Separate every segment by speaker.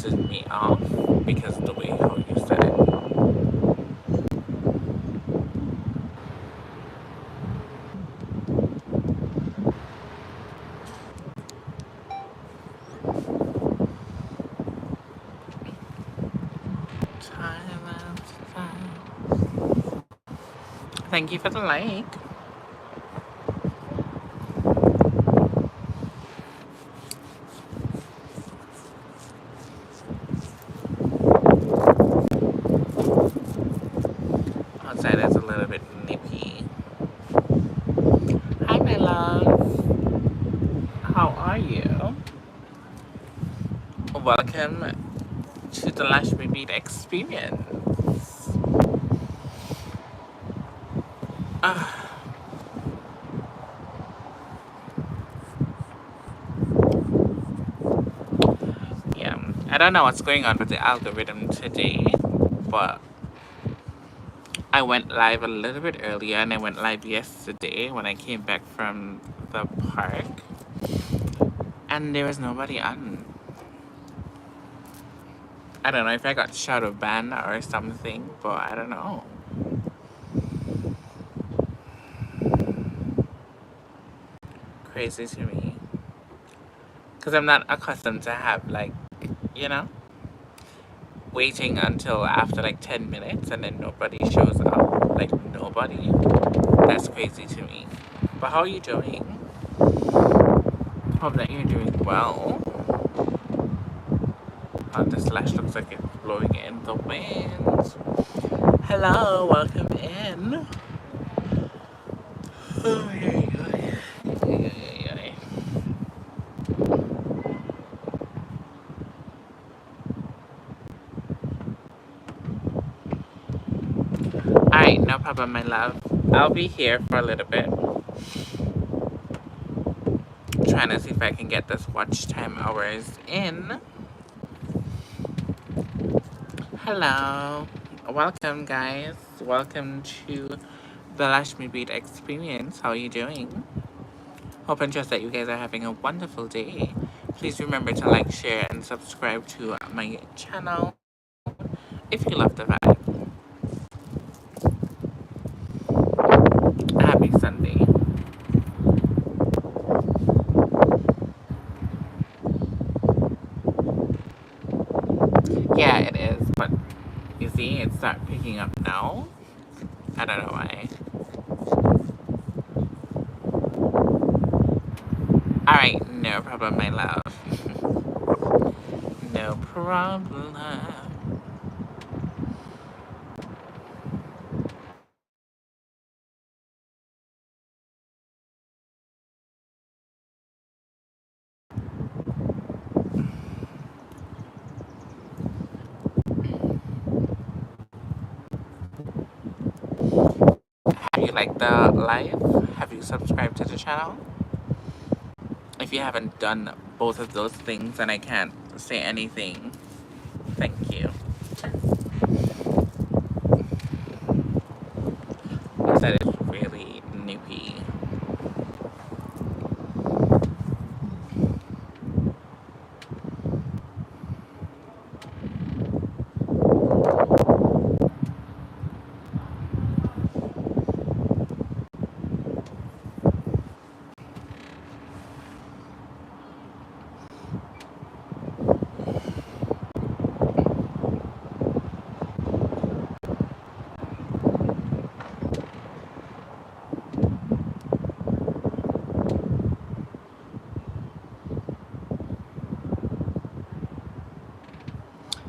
Speaker 1: pisses me off because of the way how you said it. Thank you for the like. Outside is a little bit nippy. Hi, my love. How are you? Welcome to the Lashmebeat experience. Yeah, I don't know what's going on with the algorithm today, but I went live a little bit earlier and I went live yesterday when I came back from the park and there was nobody on. I don't know if I got shadow banned or something, but I don't know. Crazy to me. Because I'm not accustomed to have, like, you know, waiting until after like 10 minutes and then nobody shows up. Like, nobody. That's crazy to me. But how are you doing? Hope that you're doing well. This lash looks like it's blowing in the wind. Hello, welcome in. Oh, Alright, no problem, my love. I'll be here for a little bit. Trying to see if I can get this watch time hours in. Hello. Welcome, guys. Welcome to the Lashmebeat experience. How are you doing? Hope and trust that you guys are having a wonderful day. Please remember to like, share, and subscribe to my channel if you love the vibe. Happy Sunday. Yeah, it is, but you see, it's not picking up now. I don't know why. Alright, no problem, my love. No problem. Have you liked the live? Have you subscribed to the channel? If you haven't done both of those things, then I can't say anything. Thank you. That is really nippy.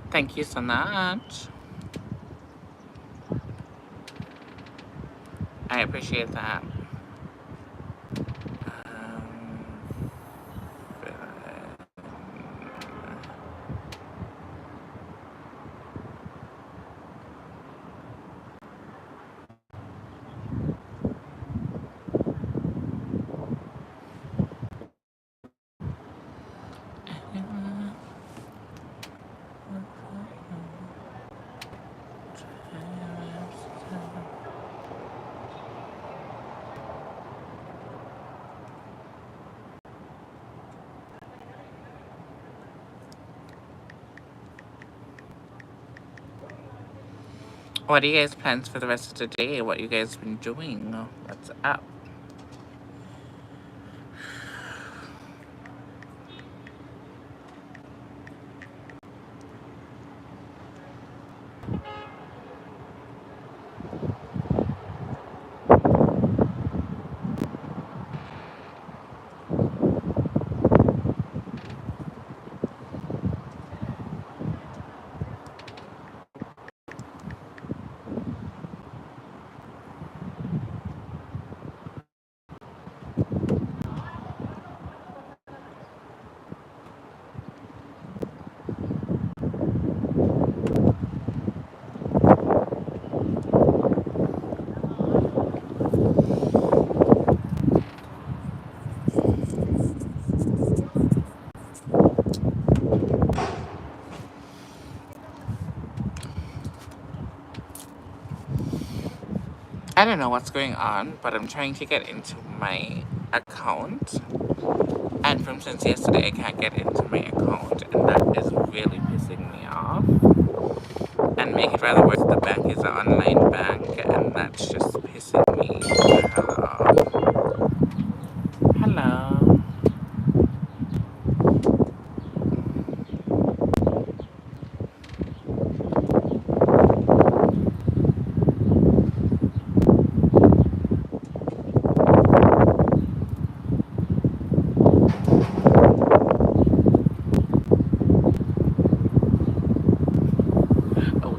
Speaker 1: Thank you so much. I appreciate that. What are you guys' plans for the rest of the day? What you guys been doing? What's up? I don't know what's going on, but I'm trying to get into my account. And from since yesterday, I can't get into my account, and that is really pissing me off. And make it rather worse, the bank is an online bank, and that's just pissing me the hell off. Hello. Oh,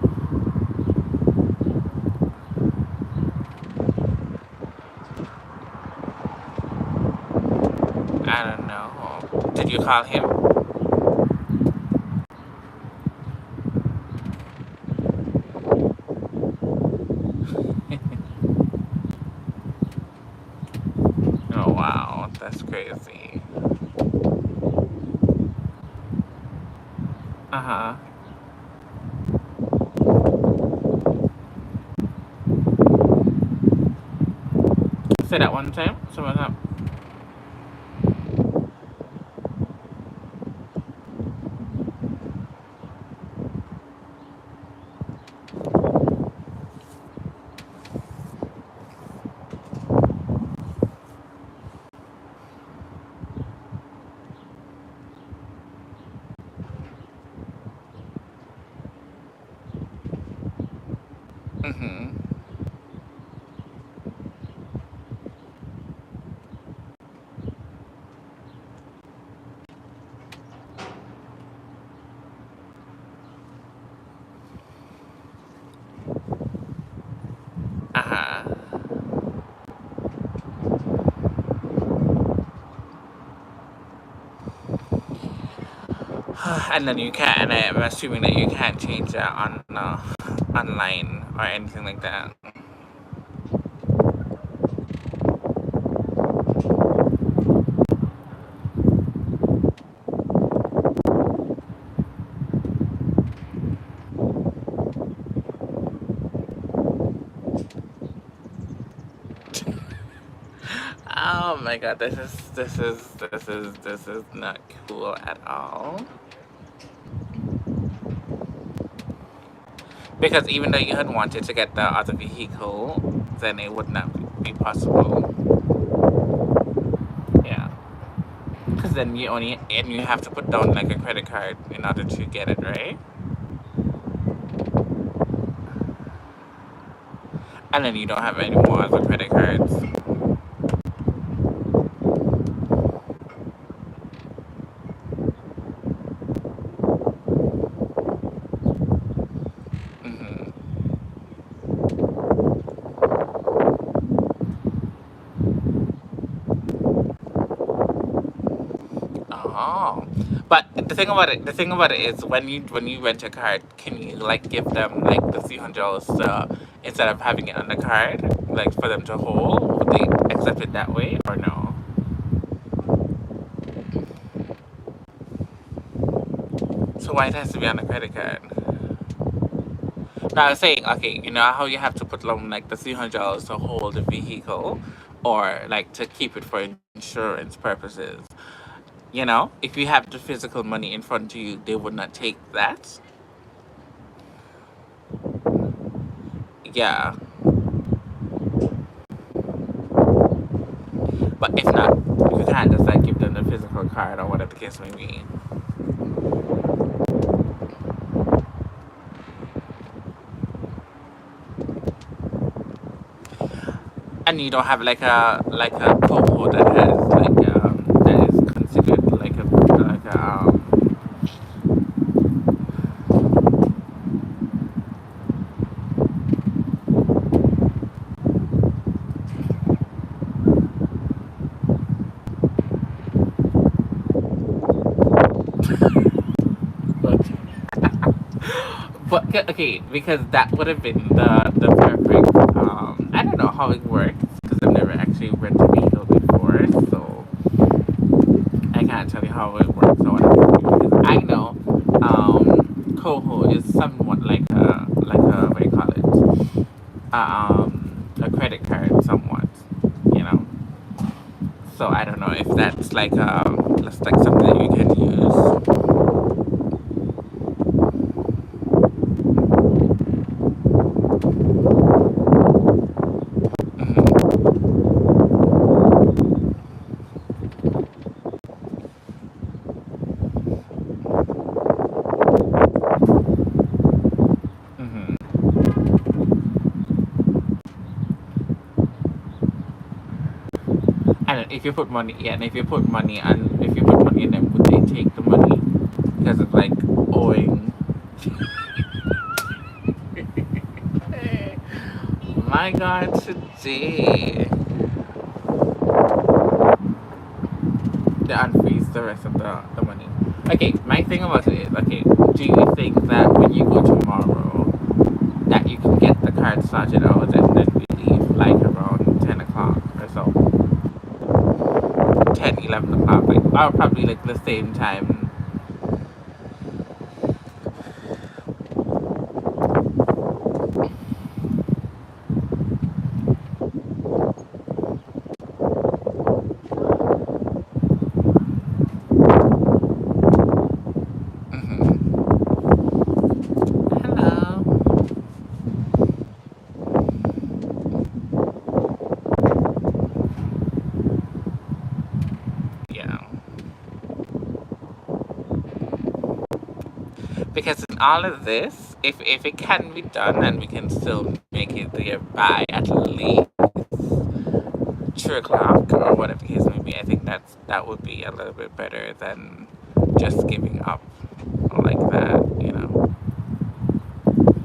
Speaker 1: I don't know. Did you call him? Oh, wow. That's crazy. Uh-huh. Say that one time. Someone up. Mm-hmm. Uh-huh. And then you can't, and I'm assuming that you can't change that on online or anything like that. Oh my god, this is not cool at all. Because even though you had wanted to get the other vehicle, then it would not be possible. Yeah. Because then you have to put down like a credit card in order to get it, right? And then you don't have any more other credit cards. Mm-hmm. Oh, but the thing about it is when you rent a card, can you like give them like the $300 instead of having it on the card, like for them to hold? Would they accept it that way or no? So why it has to be on a credit card? No, I was saying, okay, you know how you have to put down like the $300 to hold the vehicle, or like to keep it for insurance purposes. You know, if you have the physical money in front of you, they would not take that. Yeah, but if not, you can't just like give them the physical card or whatever the case may be. And you don't have like a cohort that has like that is considered like a but okay, because that would have been the perfect. I don't know how it works because I've never actually rented a vehicle before, so I can't tell you how it works or whatever. Because I know Coho is somewhat like a what do you call it? A credit card, somewhat. You know. So I don't know if that's like something that you can use. Hmm. Hmm. And if you put money, yeah, and if you put money and if you put money in them, would they take the money because of like owing? My God, today they unfreeze the rest of the money. Okay, my thing about it is, okay, do you think that when you go tomorrow, that you can get the card started out and then we leave like around 10 o'clock or so? 10, 11 o'clock, like, or probably like the same time. Hmm. Hello. Yeah. Because in all of this, if it can be done and we can still make it there by at least 2 o'clock or whatever the case may be, I think that would be a little bit better than just giving up like that, you know.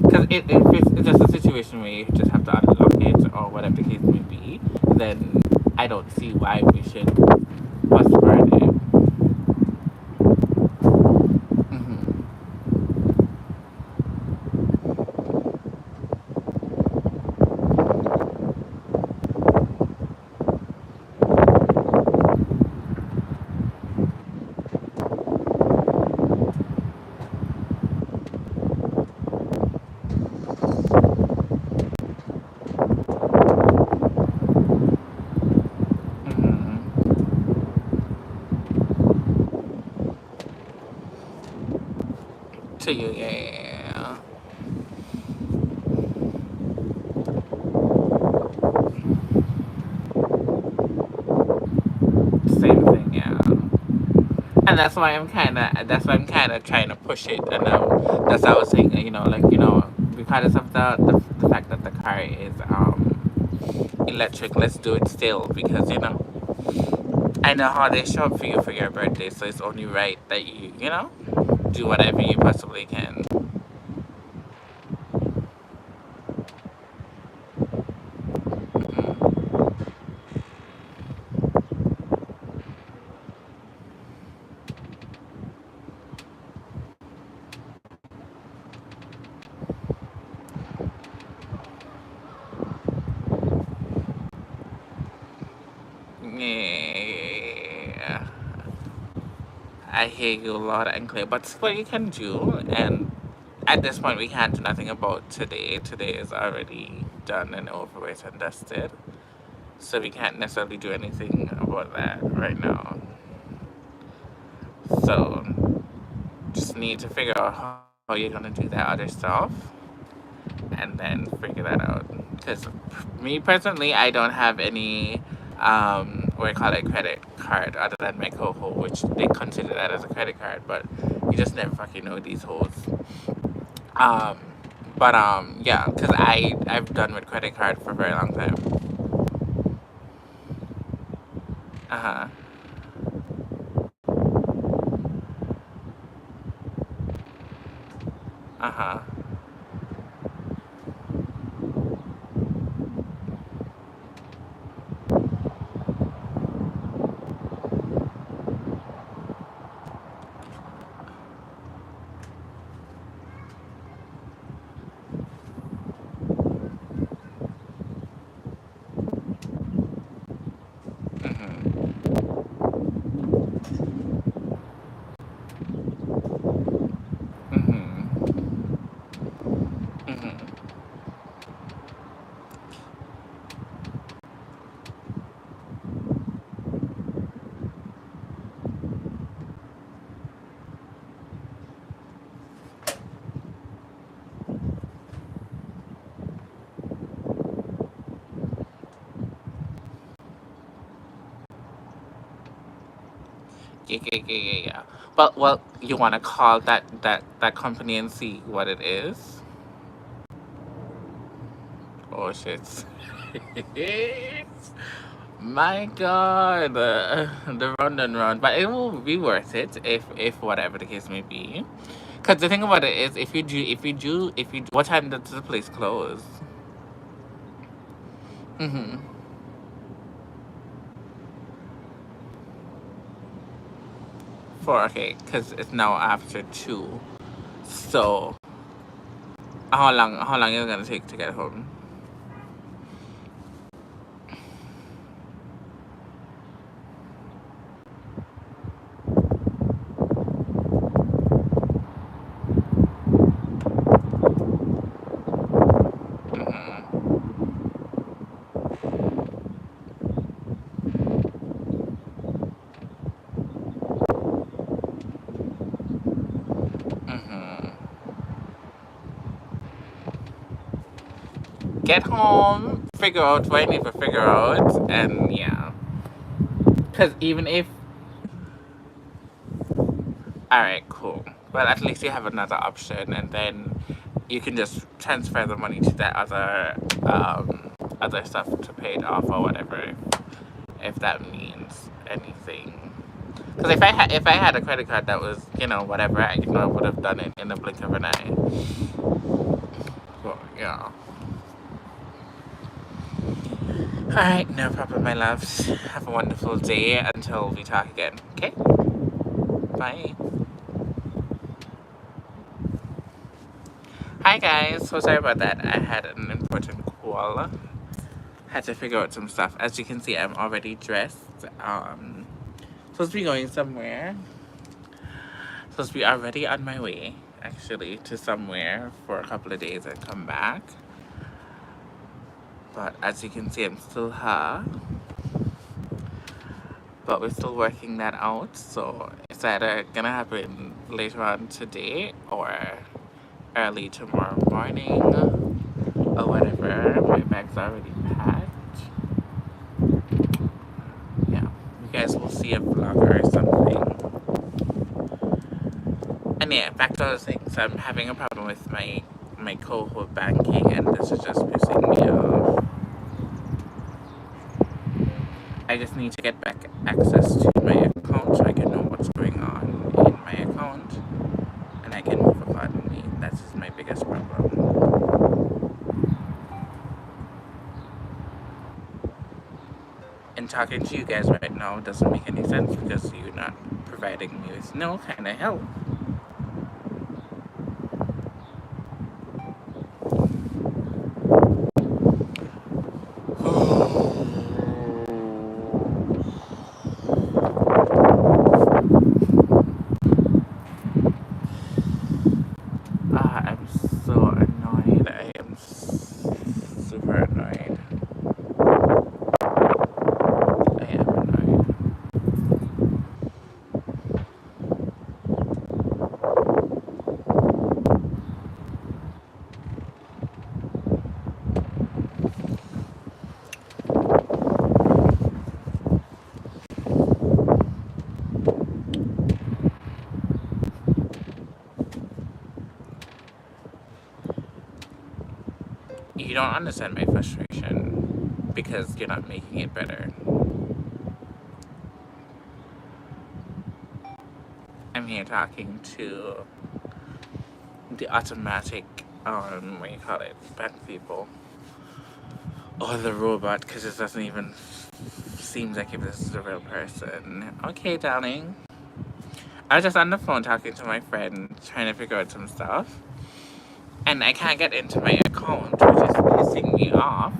Speaker 1: Because if it's just a situation where you just have to unlock it or whatever the case may be, then I don't see why we should postpone it. Hmm. Hmm. To you, yeah. Same thing, yeah. And that's why I'm kinda trying to push it, and that's what I was saying, because of the fact that the car is electric, let's do it still because I know how they show up for you for your birthday, so it's only right that you do whatever you possibly can. Hmm. Yeah. I hear you loud and clear, but it's what you can do, and at this point we can't do nothing about today. Today is already done and over with and dusted. So we can't necessarily do anything about that right now. So just need to figure out how you're gonna do that other stuff, and then figure that out. Because me personally, I don't have any, what do you call it, credit card other than my coho, which they consider that as a credit card, but you just never fucking know these hoes. Um, but yeah, because I've done with credit card for a very long time. Uh huh. Uh huh. Mhm. Mhm. Mhm. Yeah, yeah, yeah, yeah, yeah. But well, you want to call that company and see what it is? Oh shit! My God, the round and round, but it will be worth it if whatever the case may be. Because the thing about it is, what time does the place close? Mm-hmm. 4, okay, because it's now after 2. So how long is it gonna take to get home? Mm-hmm. Mm-hmm. Get home, figure out what I need to figure out, and yeah. Because even if, alright, cool. Well, at least you have another option, and then you can just transfer the money to that other stuff to pay it off or whatever, if that means anything. Because if I had a credit card that was whatever, I would have done it in the blink of an eye. Well, yeah. All right, no problem, my loves. Have a wonderful day until we talk again. Okay, bye. Hi guys. So sorry about that. I had an important call. Had to figure out some stuff. As you can see, I'm already dressed. Supposed to be going somewhere. Supposed to be already on my way, actually, to somewhere for a couple of days and come back. But as you can see, I'm still here. But we're still working that out. So it's either gonna happen later on today or early tomorrow morning or whatever. My bag's already packed. Yeah, you guys will see a vlog or something. And yeah, back to other things. I'm having a problem with my cohort banking, and this is just pissing me off. I just need to get back access to my account so I can know what's going on in my account, and I can move accordingly. That's just my biggest problem. And talking to you guys right now doesn't make any sense because you're not providing me with no kind of help. I'm so annoyed. I am super annoyed. I am annoyed. You don't understand my frustration because you're not making it better. I'm here talking to the automatic, what do you call it, bank people. Or the robot, because it doesn't even seem like if this is a real person. Okay, darling. I was just on the phone talking to my friend, trying to figure out some stuff. And I can't get into my account, which is pissing me off.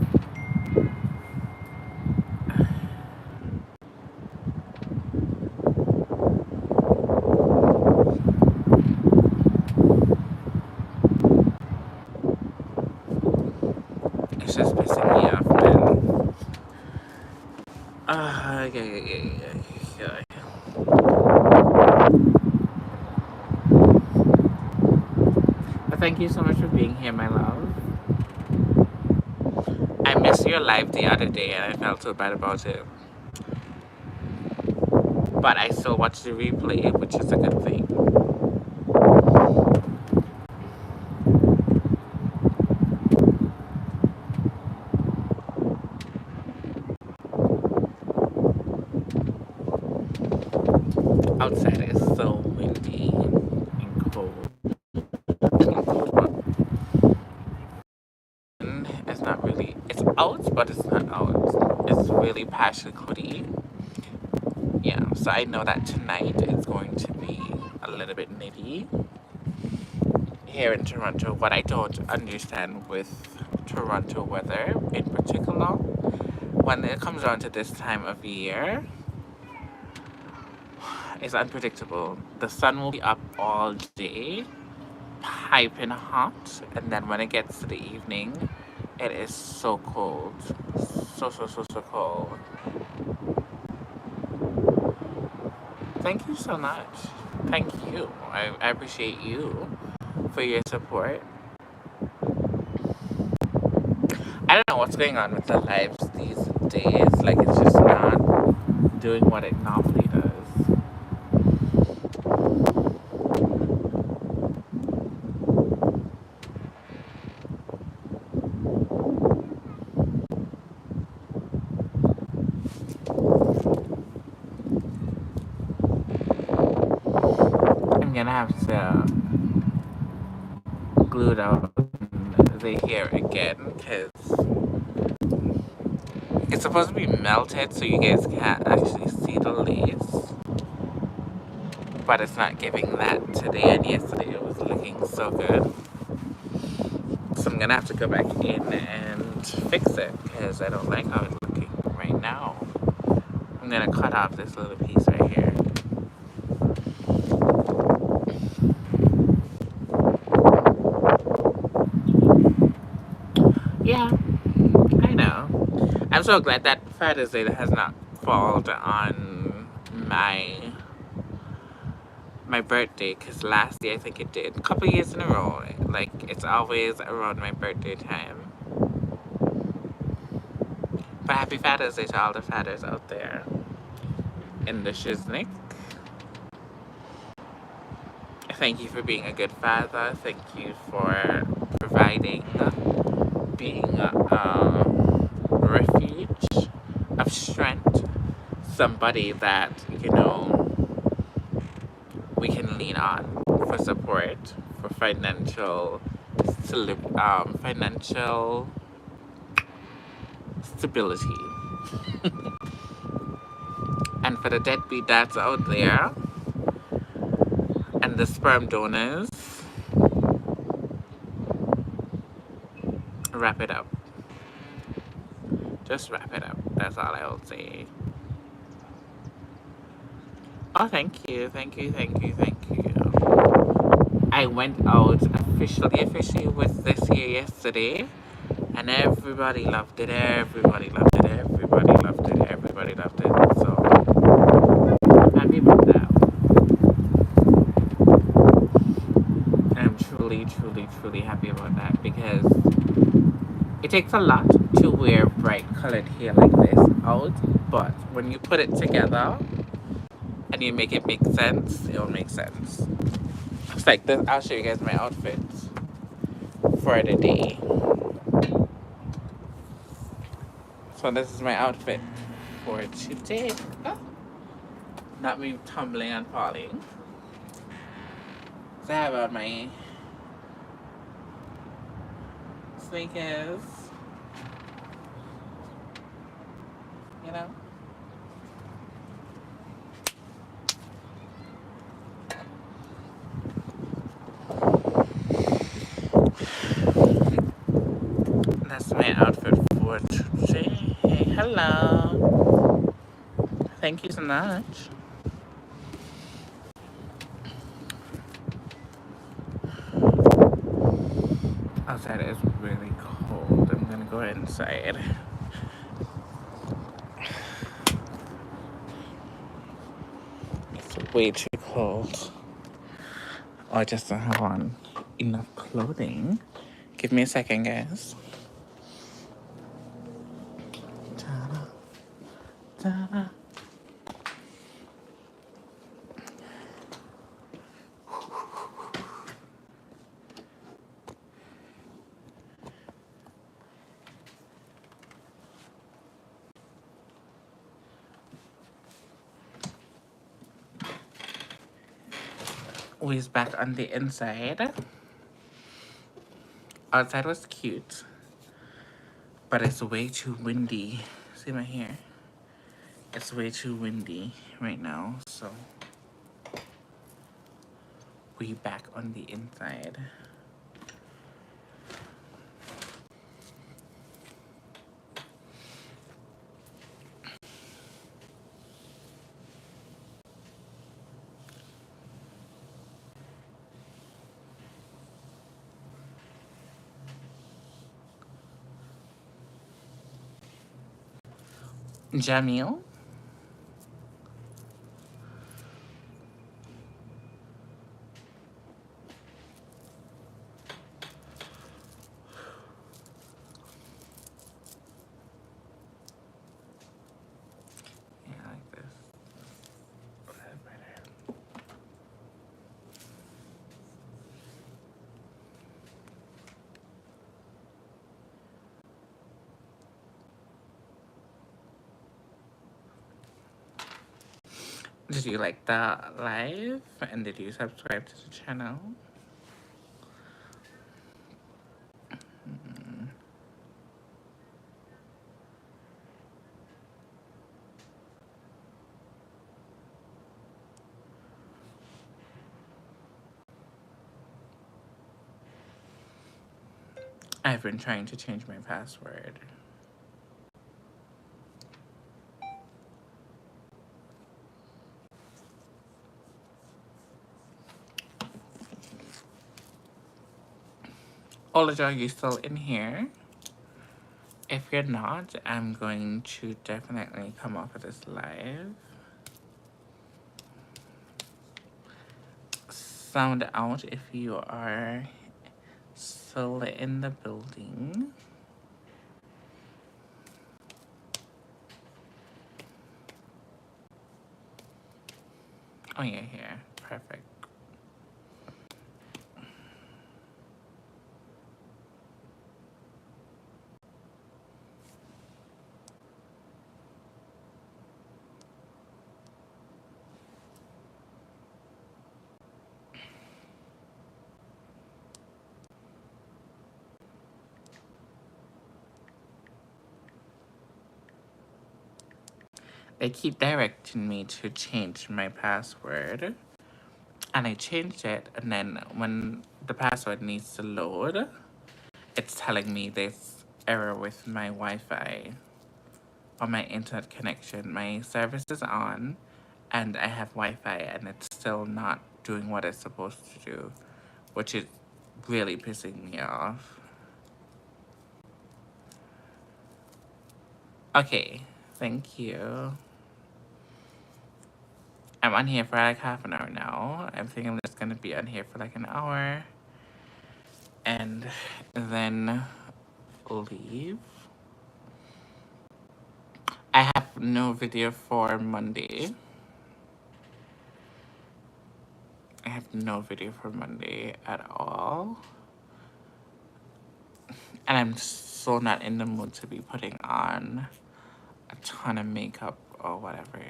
Speaker 1: It's just pissing me off, man. Yeah. But thank you so much for being here, my love. I missed your live the other day and I felt so bad about it. But I still watched the replay, which is a good thing. Outside is so windy and cold. It's not really, it's out, but it's not out. It's really partially. Yeah, so I know that tonight is going to be a little bit nitty here in Toronto. What I don't understand with Toronto weather in particular, when it comes down to this time of year, it's unpredictable. The sun will be up all day, piping hot, and then when it gets to the evening, it is so cold. So cold. Thank you so much. Thank you. I appreciate you for your support. I don't know what's going on with the lives these days. Like, it's just not doing what it normally does. I'm gonna have to glue down the hair again because it's supposed to be melted so you guys can't actually see the lace, but it's not giving that today, and yesterday it was looking so good. So I'm gonna have to go back in and fix it because I don't like how it's looking right now. I'm gonna cut off this little piece right here. Yeah, I know. I'm so glad that Father's Day has not fallen on my birthday, because last year I think it did. A couple years in a row. Like, it's always around my birthday time. But happy Father's Day to all the fathers out there in the shiznick. Thank you for being a good father. Thank you for providing, being a refuge of strength. Somebody that, you know, we can lean on for support, for financial stability. And for the deadbeat dads out there and the sperm donors, wrap it up. Just wrap it up. That's all I will say. Oh, thank you. I went out officially with this here yesterday, and everybody loved it. So, I'm happy about that. I'm truly happy about that, because it takes a lot to wear bright colored hair like this out, but when you put it together and you make it make sense, it'll make sense. It's like this. I'll show you guys my outfit for the day. So this is my outfit for today. Oh, not me tumbling and falling. So I have on my sneakers, you know. That's my outfit for today. Hey, hello. Thank you so much. Outside is really cold. I'm gonna go inside. It's way too cold. Oh, I just don't have on enough clothing. Give me a second, guys. Ta-da, ta-da. We's back on the inside. Outside was cute, but it's way too windy. See my hair? It's way too windy right now, so we back on the inside. Jamil? Yeah, like this. Did you like the live? And did you subscribe to the channel? I've been trying to change my password. Olaja, are you still in here? If you're not, I'm going to definitely come off of this live. Sound out if you are still in the building. Oh, yeah, here. Perfect. They keep directing me to change my password. And I changed it, and then when the password needs to load, it's telling me this error with my Wi-Fi or my internet connection. My service is on, and I have Wi-Fi, and it's still not doing what it's supposed to do, which is really pissing me off. Okay, thank you. I'm on here for like half an hour now. I'm thinking I'm just gonna be on here for like an hour and then leave. I have no video for Monday. I have no video for Monday at all. And I'm so not in the mood to be putting on a ton of makeup or whatever.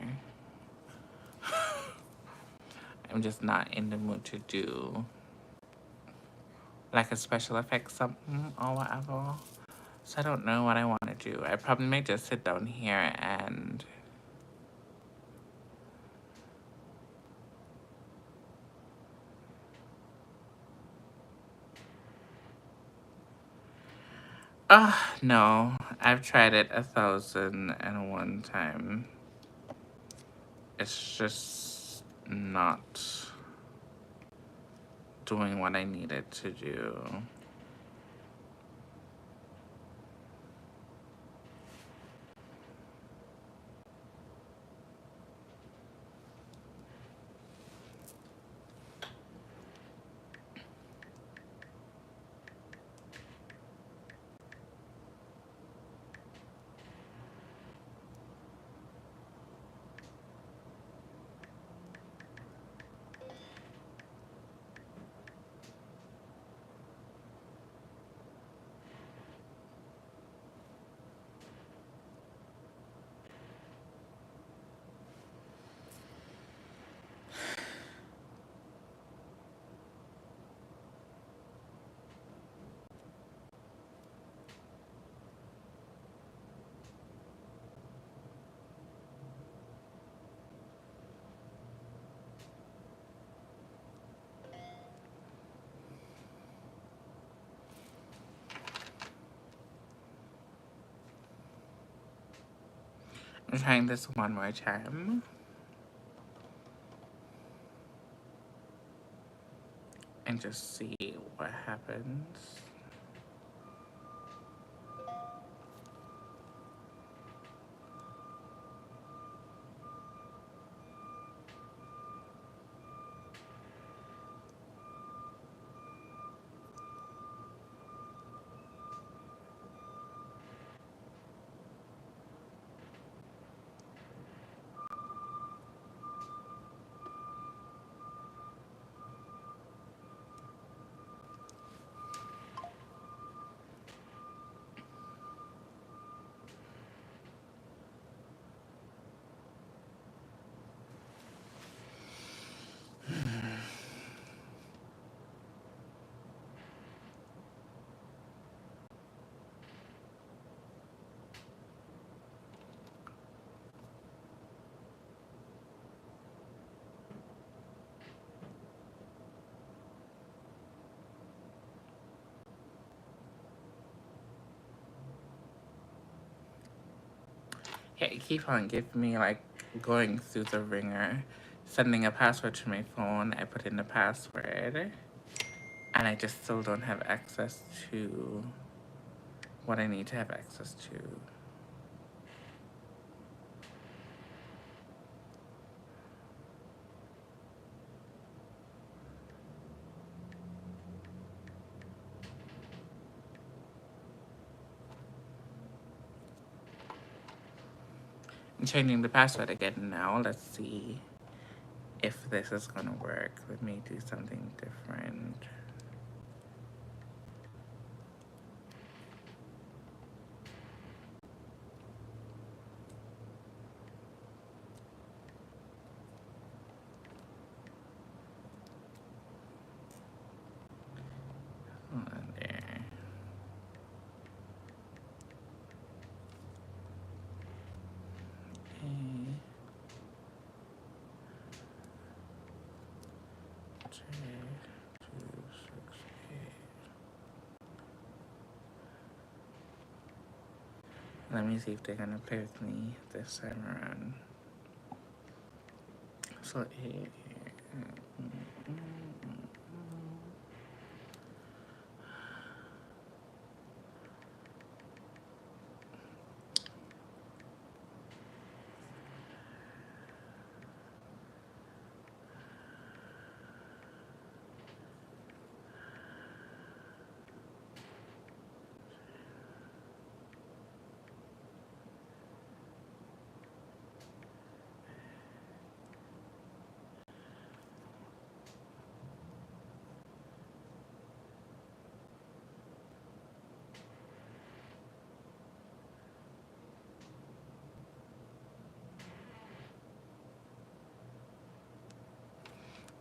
Speaker 1: I'm just not in the mood to do like a special effects something or whatever. So I don't know what I want to do. I probably may just sit down here and no. I've tried it 1,001 time. It's just not doing what I needed to do. I'm trying this one more time and just see what happens. Yeah, keep on giving me like going through the ringer, sending a password to my phone. I put in the password, and I just still don't have access to what I need to have access to. I'm changing the password again now. Let's see if this is gonna work. Let me do something different. Hold on there. Okay. 2, 6, 8. Let me see if they're gonna play with me this time around. So 8.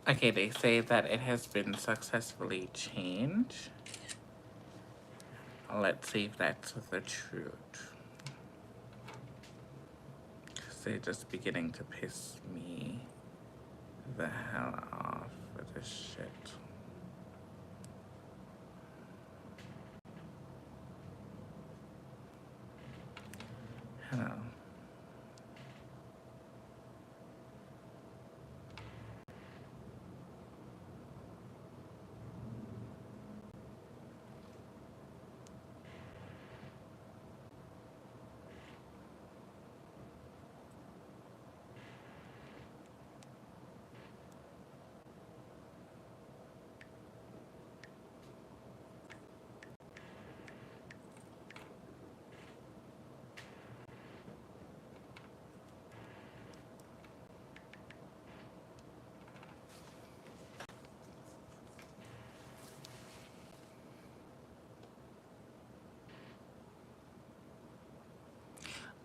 Speaker 1: Okay, they say that it has been successfully changed. Let's see if that's the truth. Because they're just beginning to piss me the hell off with this shit. Hello.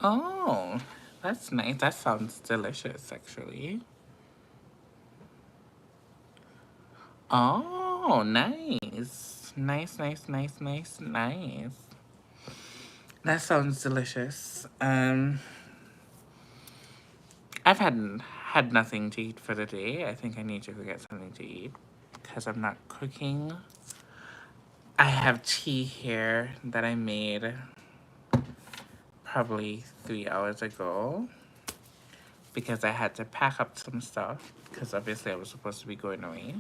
Speaker 1: Oh, that's nice. That sounds delicious, actually. Oh, nice. Nice, nice, nice, nice, nice. That sounds delicious. I've had nothing to eat for the day. I think I need to go get something to eat because I'm not cooking. I have tea here that I made probably 3 hours ago because I had to pack up some stuff because obviously I was supposed to be going away.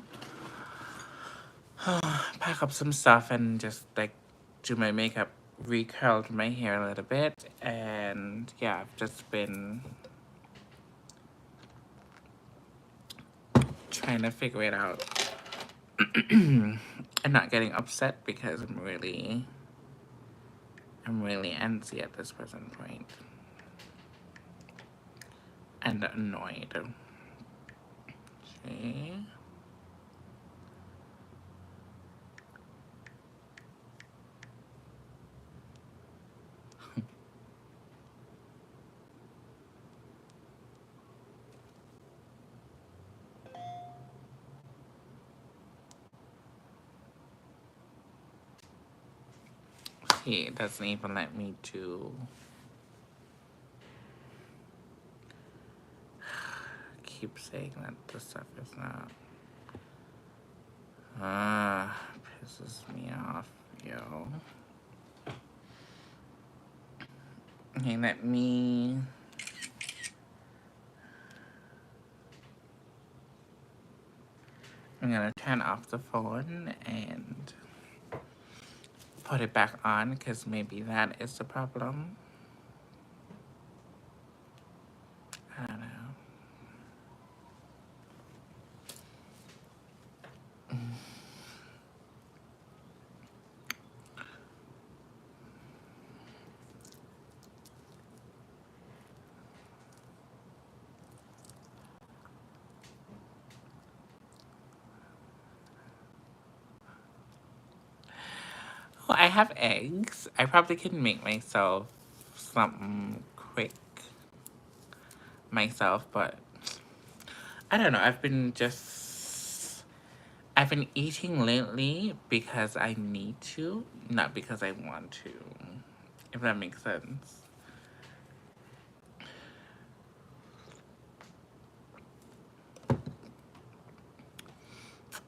Speaker 1: Pack up some stuff and just like do my makeup, recurled my hair a little bit, and yeah, I've just been trying to figure it out and not getting upset because I'm really antsy at this present point and annoyed. Okay. See, it doesn't even let me do. Keep saying that the stuff is not. Pisses me off, yo. Okay, let me. I'm gonna turn off the phone and put it back on because maybe that is the problem. I don't know. Well, I have eggs. I probably can make myself something quick myself, but I don't know. I've been eating lately because I need to, not because I want to, if that makes sense.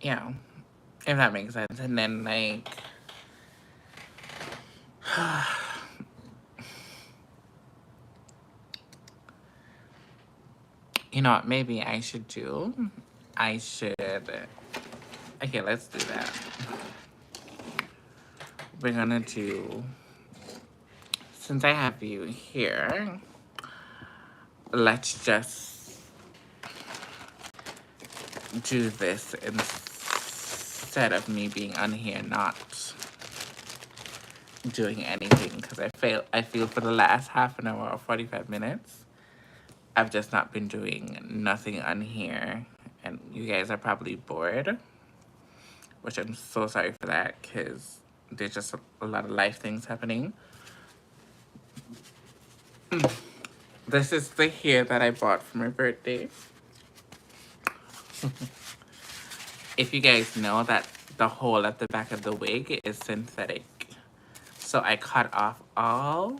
Speaker 1: Yeah, if that makes sense. And then, like, you know what, maybe I should do? I should. Okay, let's do that. We're gonna do. Since I have you here, let's just do this instead of me being on here not doing anything because I feel for the last half an hour or 45 minutes I've just not been doing nothing on here, and you guys are probably bored, which I'm so sorry for that because there's just a lot of life things happening. This is the hair that I bought for my birthday. if you guys know that the hole at the back of the wig is synthetic. So I cut off all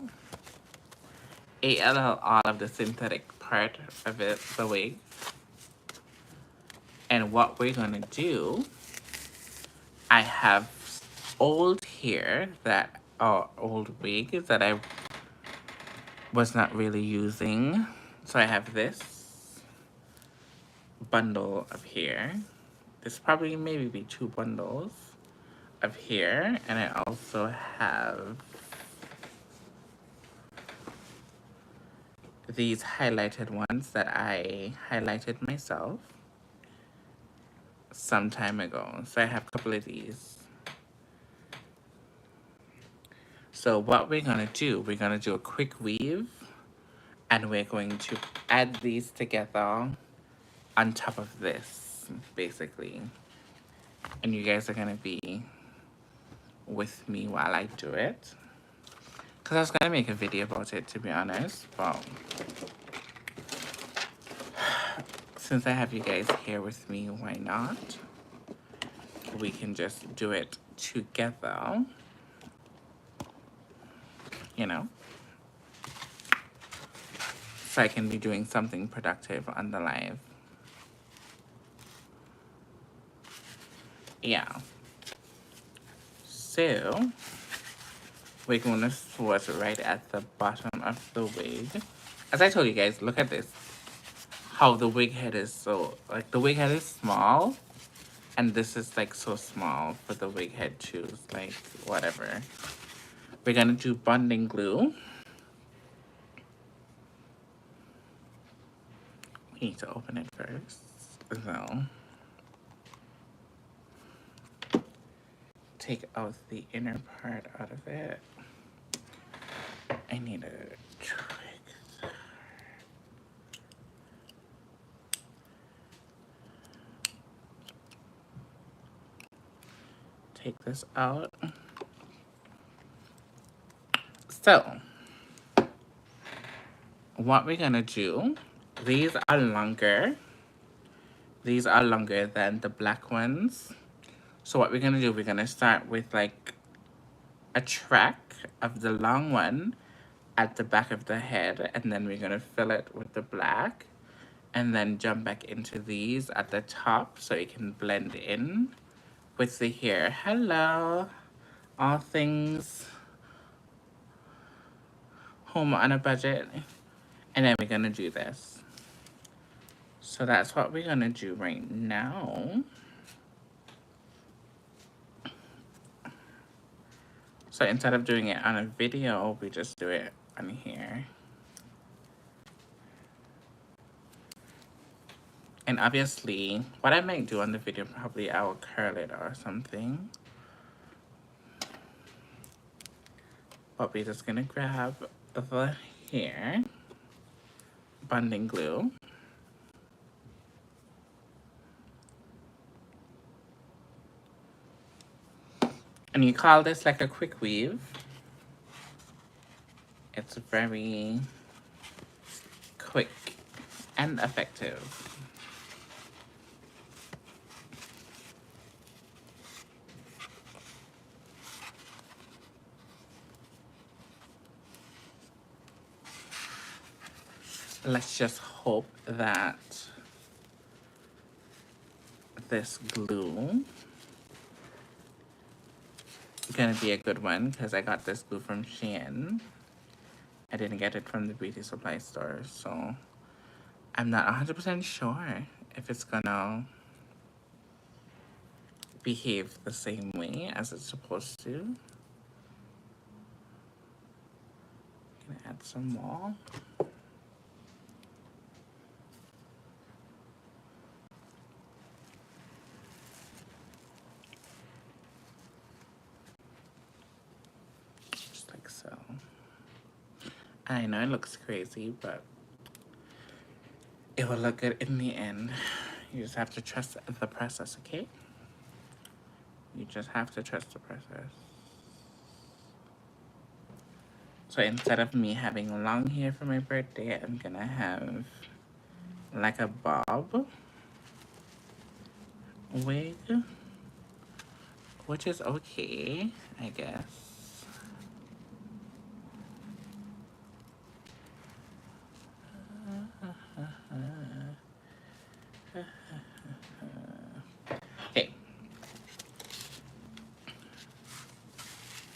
Speaker 1: of the synthetic part of it, the wig. And what we're gonna do, I have old hair that are old wigs that I was not really using. So I have this bundle of hair. This probably maybe be 2 bundles of hair. And I also have these highlighted ones that I highlighted myself some time ago. So I have a couple of these. So what we're gonna do, we're gonna do a quick weave and we're going to add these together on top of this, basically. And you guys are gonna be with me while I do it. Cause I was gonna make a video about it, to be honest, but since I have you guys here with me, why not? We can just do it together, you know? So I can be doing something productive on the live. Yeah. So, we're gonna swatch right at the bottom of the wig. As I told you guys, look at this. How the wig head is so, like the wig head is small. And this is like so small for the wig head too. Like, whatever. We're gonna do bonding glue. We need to open it first. So, take out the inner part out of it. I need a trick. Take this out. So, what we're gonna do, these are longer. These are longer than the black ones. So what we're gonna do, we're gonna start with like a track of the long one at the back of the head, and then we're gonna fill it with the black, and then jump back into these at the top so it can blend in with the hair. Hello, all things home on a budget. And then we're gonna do this. So that's what we're gonna do right now. So instead of doing it on a video, we just do it on here. And obviously, what I might do on the video, probably I will curl it or something. But we're just gonna grab the hair, bonding glue. And you call this like a quick weave. It's very quick and effective. Let's just hope that this glue is gonna be a good one, because I got this glue from Shein. I didn't get it from the beauty supply store, so I'm not 100% sure if it's gonna behave the same way as it's supposed to. Gonna add some more. Just like so. I know it looks crazy, but it will look good in the end. You just have to trust the process, okay? You just have to trust the process. So instead of me having long hair for my birthday, I'm gonna have like a bob wig, which is okay, I guess. Okay,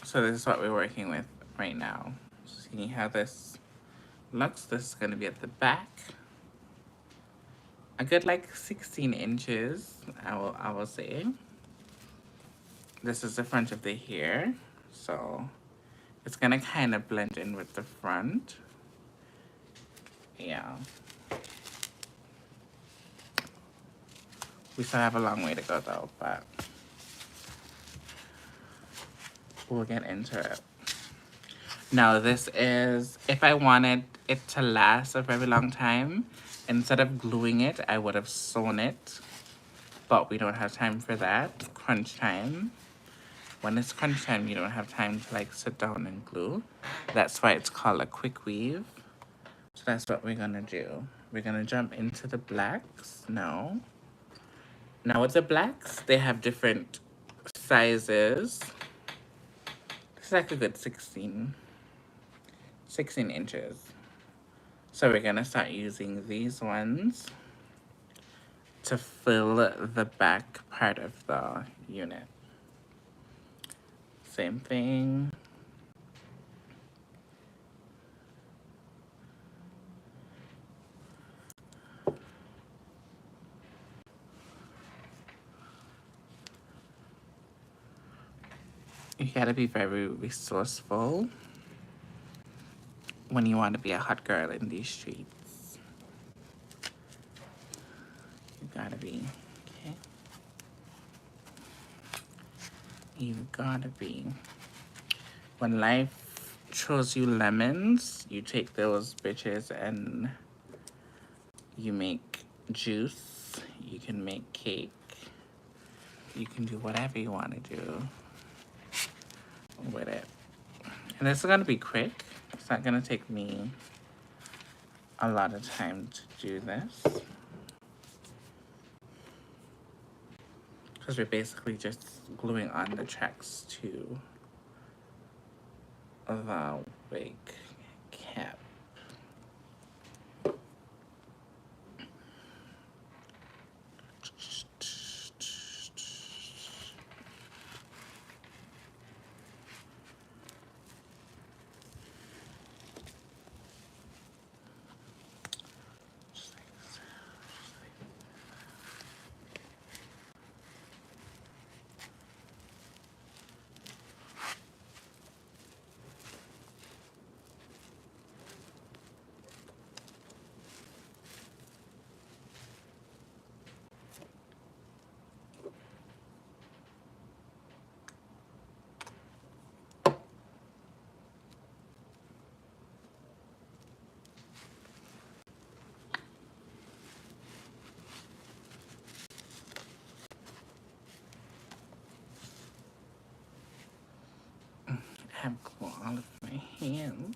Speaker 1: so this is what we're working with right now. See how this looks? This is going to be at the back. A good like 16 inches, I will say. This is the front of the hair, so it's gonna kind of blend in with the front. Yeah. We still have a long way to go though, but we'll get into it. Now this is, if I wanted it to last a very long time, instead of gluing it, I would have sewn it. But we don't have time for that. Crunch time. When it's crunch time, you don't have time to like sit down and glue. That's why it's called a quick weave. So that's what we're gonna do. We're gonna jump into the blacks now. Now with the blacks, they have different sizes. This is like a good 16 inches. So we're gonna start using these ones to fill the back part of the unit. Same thing. You gotta be very resourceful when you want to be a hot girl in these streets. You gotta be, okay? You gotta be. When life throws you lemons, you take those bitches and you make juice. You can make cake. You can do whatever you want to do with it. And this is gonna be quick. It's not gonna take me a lot of time to do this, because we're basically just gluing on the tracks to the wig cap. I have glue all of my hands.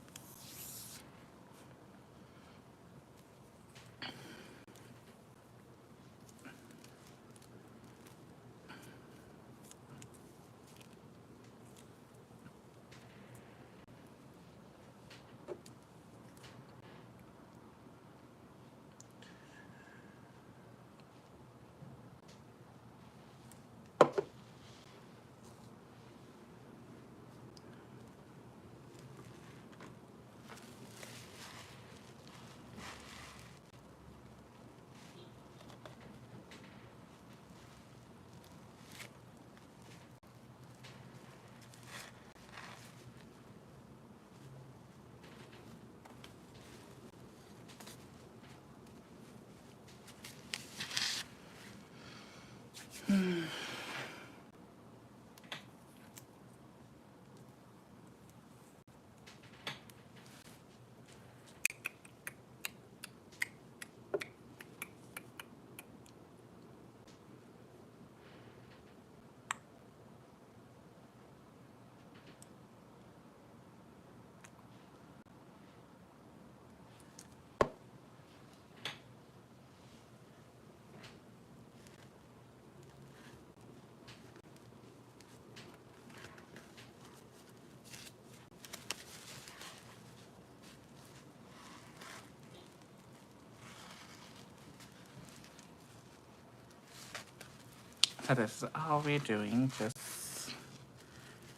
Speaker 1: So this is all we're doing, just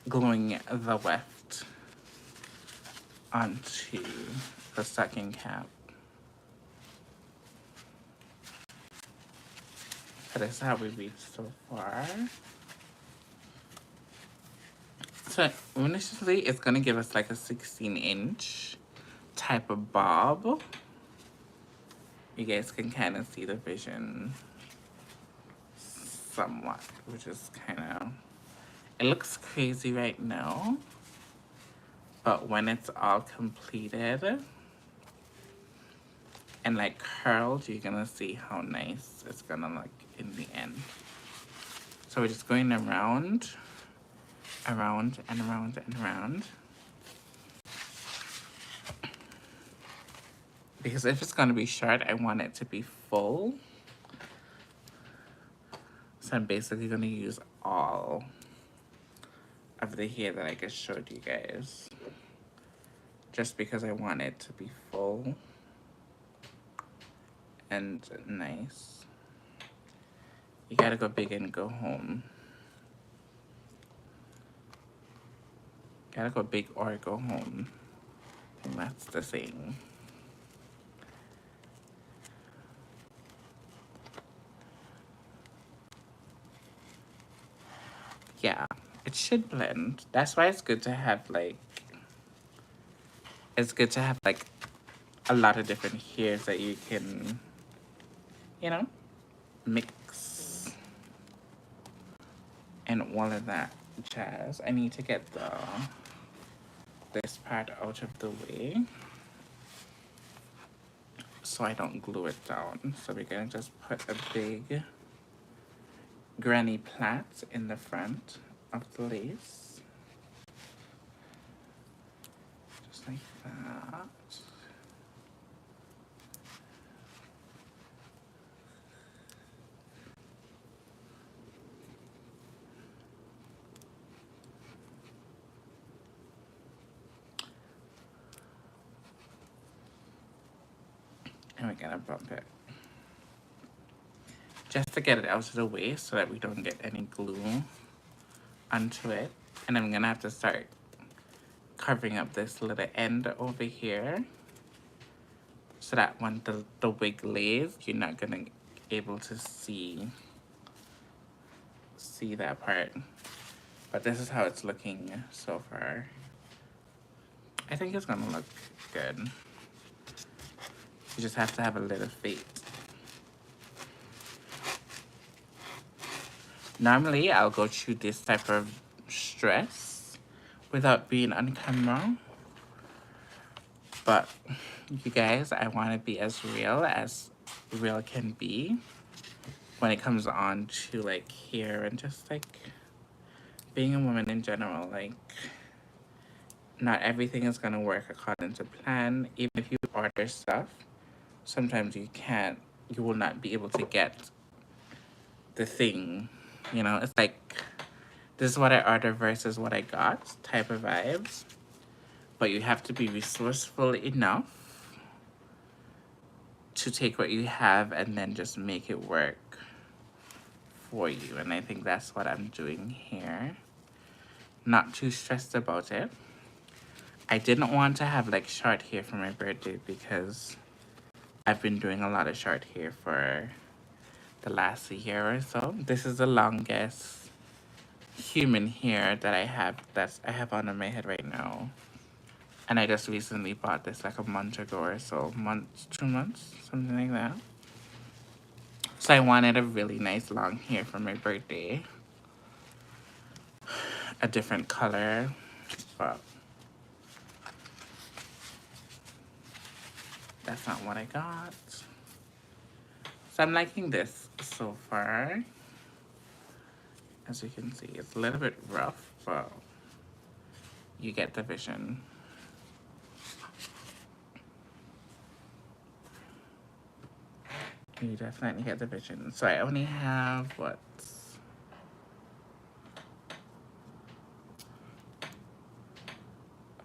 Speaker 1: gluing the weft onto the stocking cap. So this is how we reached so far. So initially it's gonna give us like a 16-inch type of bob. You guys can kind of see the vision somewhat, which is kind of, it looks crazy right now, but when it's all completed and like curled, you're gonna see how nice it's gonna look in the end. So we're just going around, around and around and around. Because if it's gonna be short, I want it to be full. So I'm basically gonna use all of the hair that I just showed you guys. Just because I want it to be full and nice. You gotta go big and go home. Gotta go big or go home. And that's the thing. Yeah, it should blend. That's why it's good to have like, it's good to have like a lot of different hairs that you can, you know, mix and all of that jazz. I need to get this part out of the way so I don't glue it down. So we're gonna just put a big granny plait in the front of the lace. Just like that. And we're gonna bump it. Just to get it out of the way so that we don't get any glue onto it. And I'm gonna have to start covering up this little end over here so that when the wig lays, you're not gonna be able to see that part. But this is how it's looking so far. I think it's gonna look good. You just have to have a little faith. Normally, I'll go through this type of stress without being on camera. But you guys, I want to be as real can be when it comes on to like hair and just like being a woman in general. Like, not everything is going to work according to plan. Even if you order stuff, sometimes you will not be able to get the thing. You know, it's like, this is what I ordered versus what I got type of vibes. But you have to be resourceful enough to take what you have and then just make it work for you. And I think that's what I'm doing here. Not too stressed about it. I didn't want to have like short hair for my birthday because I've been doing a lot of short hair for the last year or so. This is the longest human hair that I have on my head right now. And I just recently bought this like a month ago or so. 2 months, something like that. So I wanted a really nice long hair for my birthday. A different color, but that's not what I got. So I'm liking this so far. As you can see, it's a little bit rough, but you get the vision. You definitely get the vision. So I only have, what?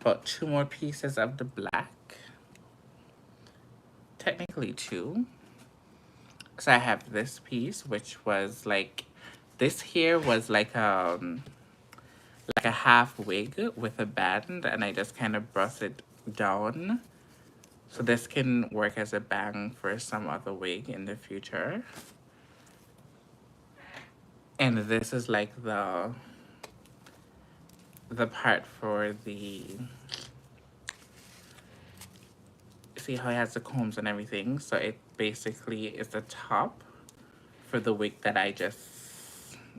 Speaker 1: About 2 more pieces of the black. Technically 2. So I have this piece, which was like This here was like a half wig with a band, and I just kind of brushed it down. So this can work as a bang for some other wig in the future. And this is like the part for the, see how it has the combs and everything? So it basically is the top for the wig that I just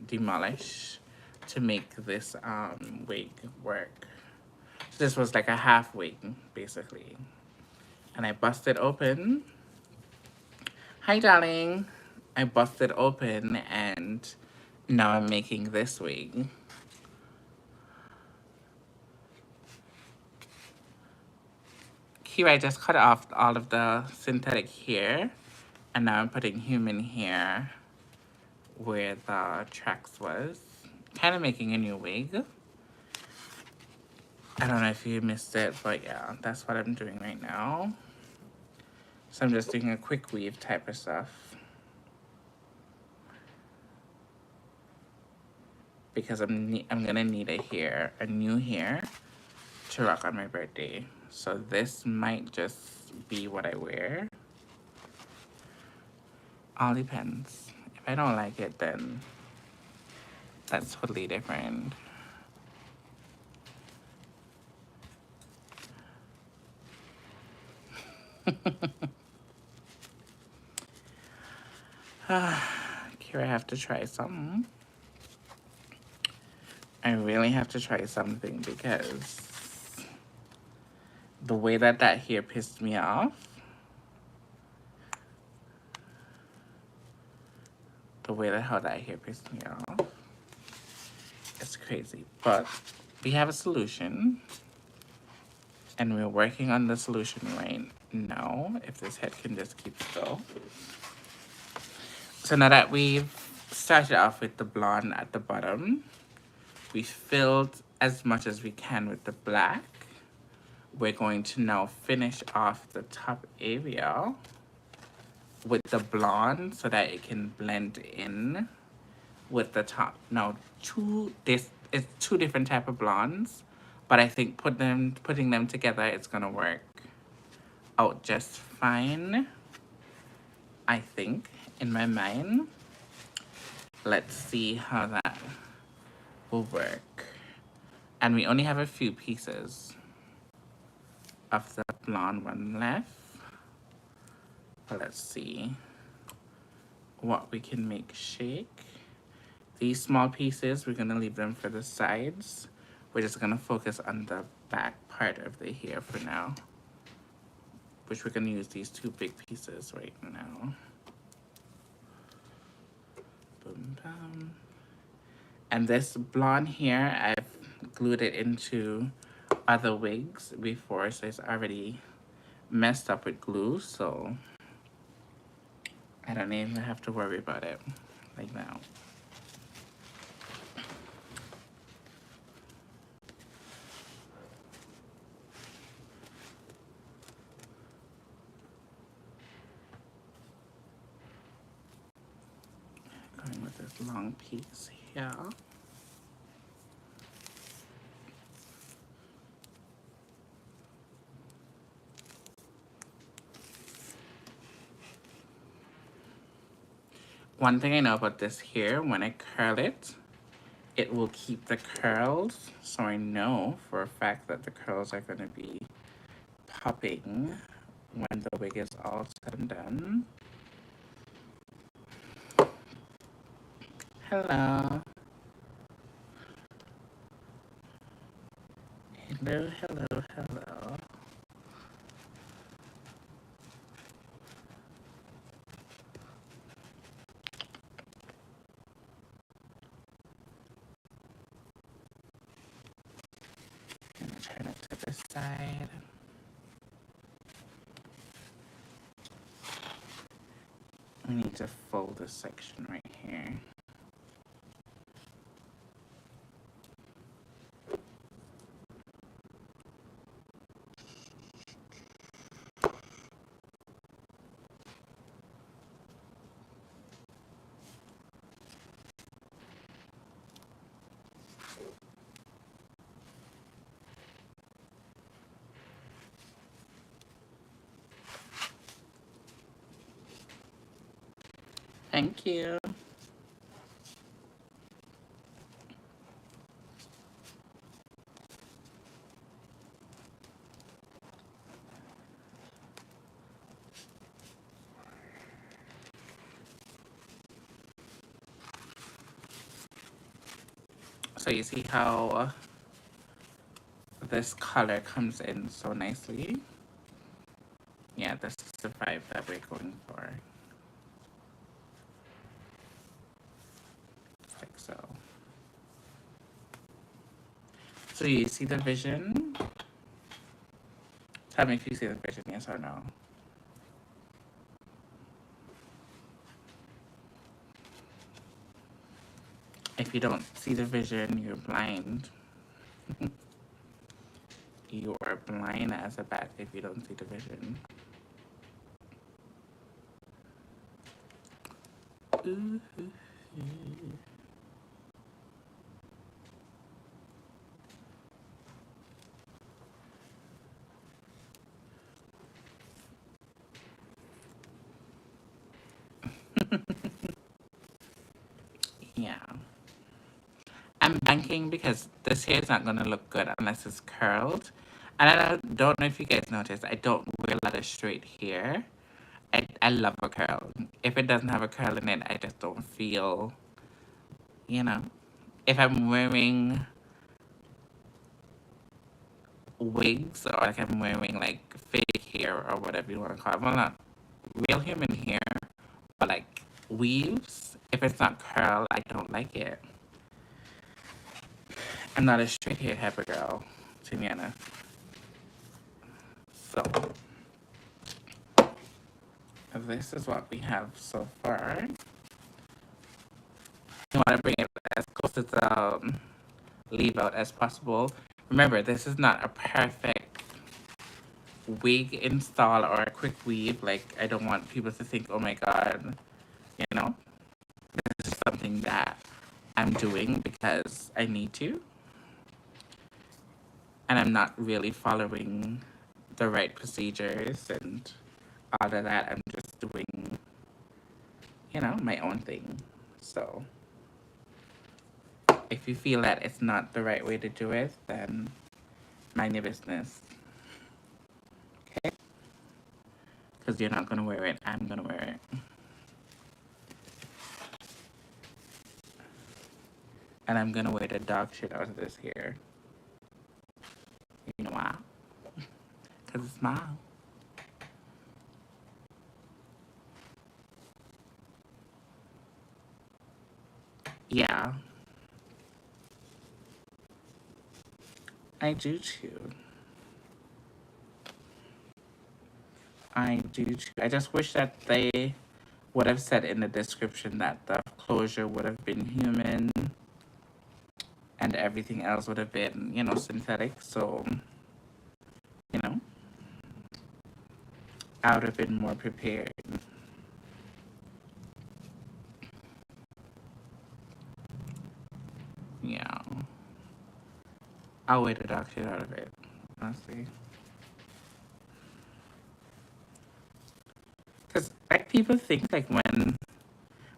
Speaker 1: demolished to make this wig work. So this was like a half wig, basically. And I busted open. Hi, darling. I busted open and now I'm making this wig. Here I just cut off all of the synthetic hair, and now I'm putting human hair where the tracks was. Kind of making a new wig. I don't know if you missed it, but yeah, that's what I'm doing right now. So I'm just doing a quick weave type of stuff. Because I'm gonna need a new hair to rock on my birthday. So this might just be what I wear. All depends. If I don't like it, then that's totally different. Here I have to try something. I really have to try something because the way that hair pissed me off, how that hair pissed me off, it's crazy. But we have a solution, and we're working on the solution right now. If this head can just keep still. So now that we've started off with the blonde at the bottom, we filled as much as we can with the black. We're going to now finish off the top area with the blonde so that it can blend in with the top. Now, it's two different type of blondes, but I think putting them together, it's gonna work out just fine. I think, in my mind. Let's see how that will work. And we only have a few pieces of the blonde one left. But let's see what we can make shake. These small pieces, we're gonna leave them for the sides. We're just gonna focus on the back part of the hair for now, which we're gonna use these two big pieces right now. Boom, bam. And this blonde hair, I've glued it into other wigs before, so it's already messed up with glue, so I don't even have to worry about it like now. Going with this long piece here. One thing I know about this hair, when I curl it, it will keep the curls. So I know for a fact that the curls are going to be popping when the wig is all said and done. Hello. Hello, hello, hello. I'm gonna turn it to this side. We need to fold this section right here. Thank you. So you see how this color comes in so nicely? Yeah, this is the vibe that we're going for. Like so. So you see the vision? Tell me if you see the vision, yes or no. If you don't see the vision, you're blind. You are blind as a bat if you don't see the vision. Ooh. Yeah. I'm banking because this hair is not going to look good unless it's curled. And I don't know if you guys noticed, I don't wear a lot of straight hair. I love a curl. If it doesn't have a curl in it, I just don't feel, you know. If I'm wearing wigs or like I'm wearing like fake hair or whatever you want to call it, well, not real human hair, but like weaves, if it's not curl, I don't like it. I'm not a straight hair type of girl, to be honest. So, this is what we have so far. You want to bring it as close to the leave out as possible. Remember, this is not a perfect wig install or a quick weave. Like, I don't want people to think, oh my god, you know, this is something that I'm doing because I need to. And I'm not really following the right procedures and all of that. I'm just doing, you know, my own thing. So, if you feel that it's not the right way to do it, then mind your business. Okay? Because you're not going to wear it. I'm going to wear it. And I'm going to wear the dog shit out of this hair. You know why? Because it's mine. Yeah. I do too. I do too. I just wish that they would have said in the description that the closure would have been human and everything else would have been, you know, synthetic. So, you know, I would have been more prepared. Yeah. I'll wait a dog shit out of it, honestly. Because like people think like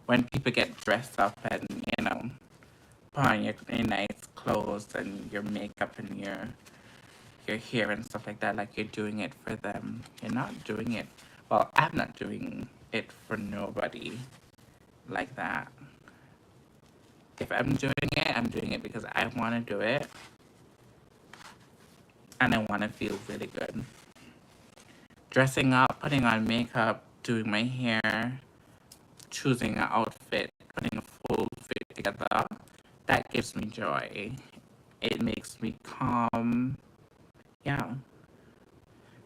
Speaker 1: when people get dressed up and, you know, put on your nice clothes and your makeup and your hair and stuff like that, like you're doing it for them. You're not doing it. Well, I'm not doing it for nobody like that. If I'm doing it because I want to do it and I want to feel really good. Dressing up, putting on makeup, doing my hair, choosing an outfit, putting a full fit together, that gives me joy. It makes me calm. Yeah.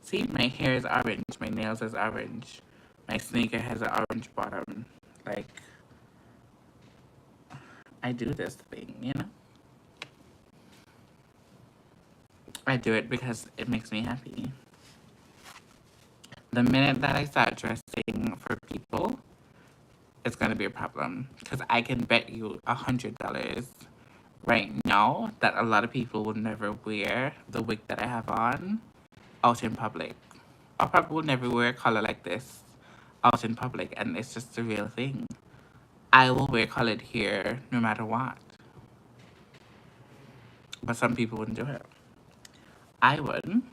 Speaker 1: See, my hair is orange, my nails is orange, my sneaker has an orange bottom. Like, I do this thing, you know? I do it because it makes me happy. The minute that I start dressing for people, it's gonna be a problem. Because I can bet you $100 right now that a lot of people will never wear the wig that I have on out in public. Or probably will never wear a color like this out in public, and it's just the real thing. I will wear colored hair no matter what. But some people wouldn't do it. I would.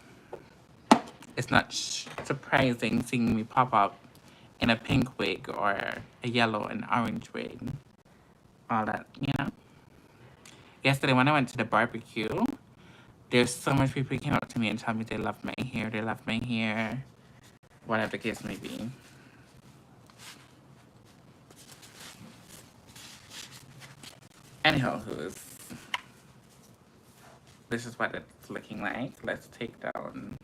Speaker 1: It's not surprising seeing me pop up in a pink wig or a yellow and orange wig. All that, you know? Yesterday when I went to the barbecue, there's so much people came up to me and tell me they love my hair, whatever the case may be. Anyhow, this is what it's looking like. Let's take down.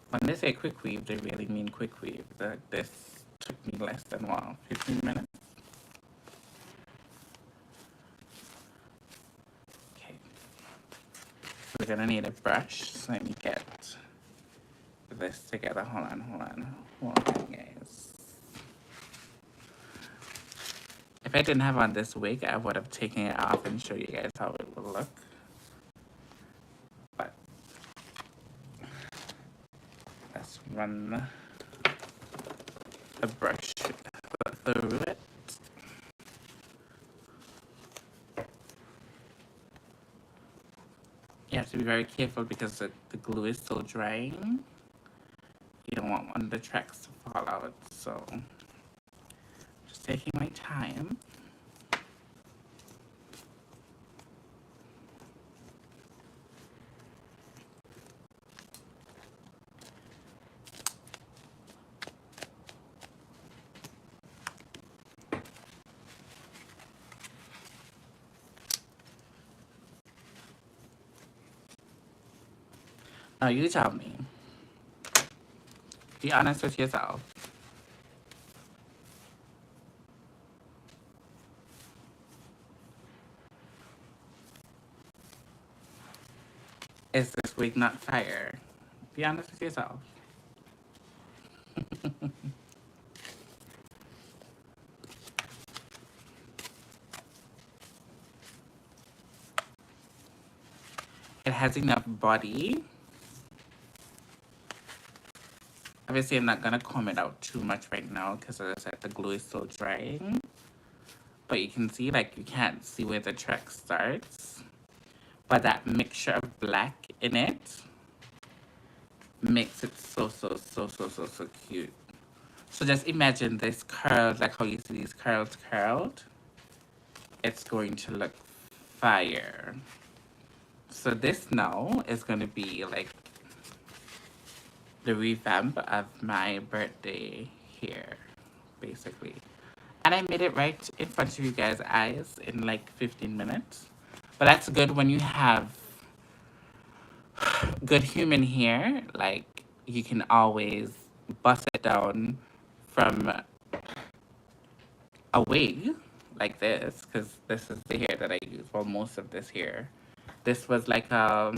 Speaker 1: When they say quick weave, they really mean quick weave. This took me less than, 15 minutes? Okay. We're gonna need a brush. So let me get this together. Hold on, guys. If I didn't have on this wig, I would have taken it off and show you guys how it would look. But let's run the brush through it. You have to be very careful because the glue is still drying. You don't want one of the tracks to fall out, so just taking my time. Now you tell me. Be honest with yourself. Is this wig not fire? Be honest with yourself. It has enough body. Obviously, I'm not gonna comb it out too much right now because as I said, the glue is still drying. But you can see, like, you can't see where the track starts. But that mixture of black in it makes it so cute. So just imagine this curled, like how you see these curls curled. It's going to look fire. So this now is going to be like the revamp of my birthday hair, basically. And I made it right in front of you guys' eyes in like 15 minutes. But that's good when you have good human hair. Like, you can always bust it down from a wig like this, because this is the hair that I use. Well, most of this hair. This was like, what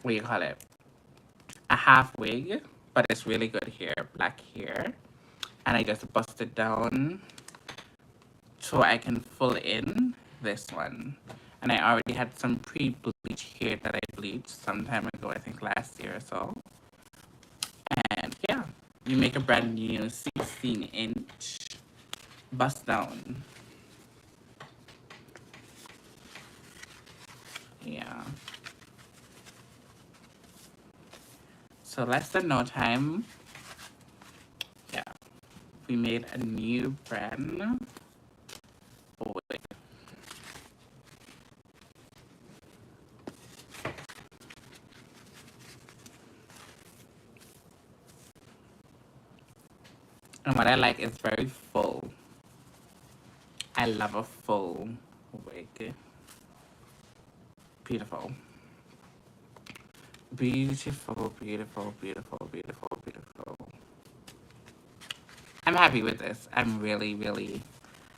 Speaker 1: do you call it? A half wig, but it's really good hair, black hair. And I just bust it down so I can fill in this one. And I already had some pre-bleach hair that I bleached some time ago, I think last year or so. And yeah, you make a brand new 16-inch bust down. Yeah. So less than no time. Yeah. We made a new brand. Oh, wait. And what I like is very full. I love a full wig. Beautiful. Beautiful, beautiful, beautiful, beautiful, beautiful. I'm happy with this. I'm really, really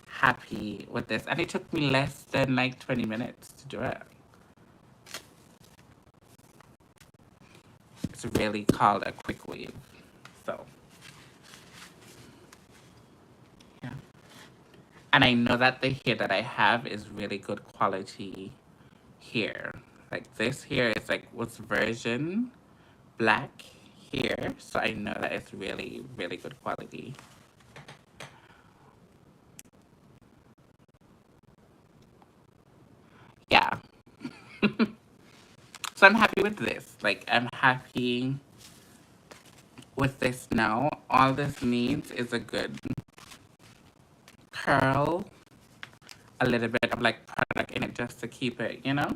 Speaker 1: happy with this. And it took me less than like 20 minutes to do it. It's really called a quick wave. So, yeah. And I know that the hair that I have is really good quality hair. Like this hair is like what's black hair. So I know that it's really, really good quality So I'm happy with this. Like, I'm happy with this now. All this needs is a good curl, a little bit of like product in it just to keep it, you know,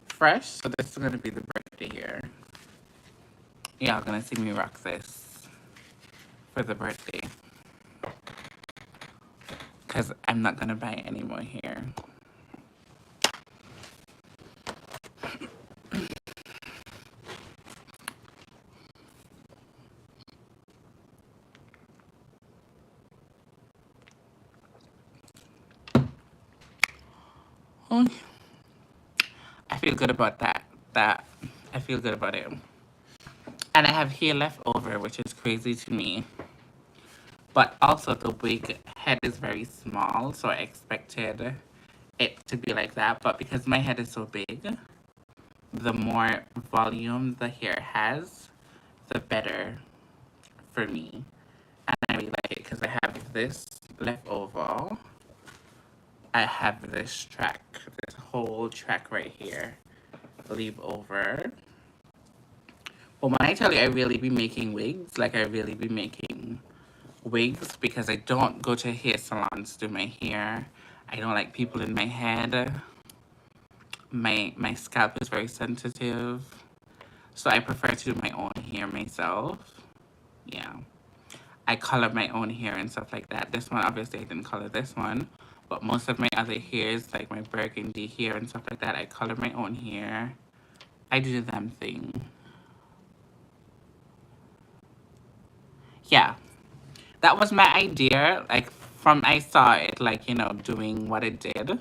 Speaker 1: fresh. So this is gonna be the birthday here. Y'all gonna see me rock this for the birthday. Cause I'm not gonna buy any more here. Oh, I feel good about that. I feel good about it. And I have hair left over, which is crazy to me. But also the wig head is very small, so I expected it to be like that. But because my head is so big, the more volume the hair has, the better for me. And I really like it because I have this left over. I have this track, this whole track right here, leave over. But when I tell you I really be making wigs, like I really be making wigs because I don't go to hair salons to do my hair. I don't like people in my head. My scalp is very sensitive. So I prefer to do my own hair myself. Yeah. I color my own hair and stuff like that. This one, obviously, I didn't color this one. But most of my other hairs, like my burgundy hair and stuff like that, I color my own hair. I do the damn thing. Yeah. That was my idea. Like, from I saw it, like, you know, doing what it did.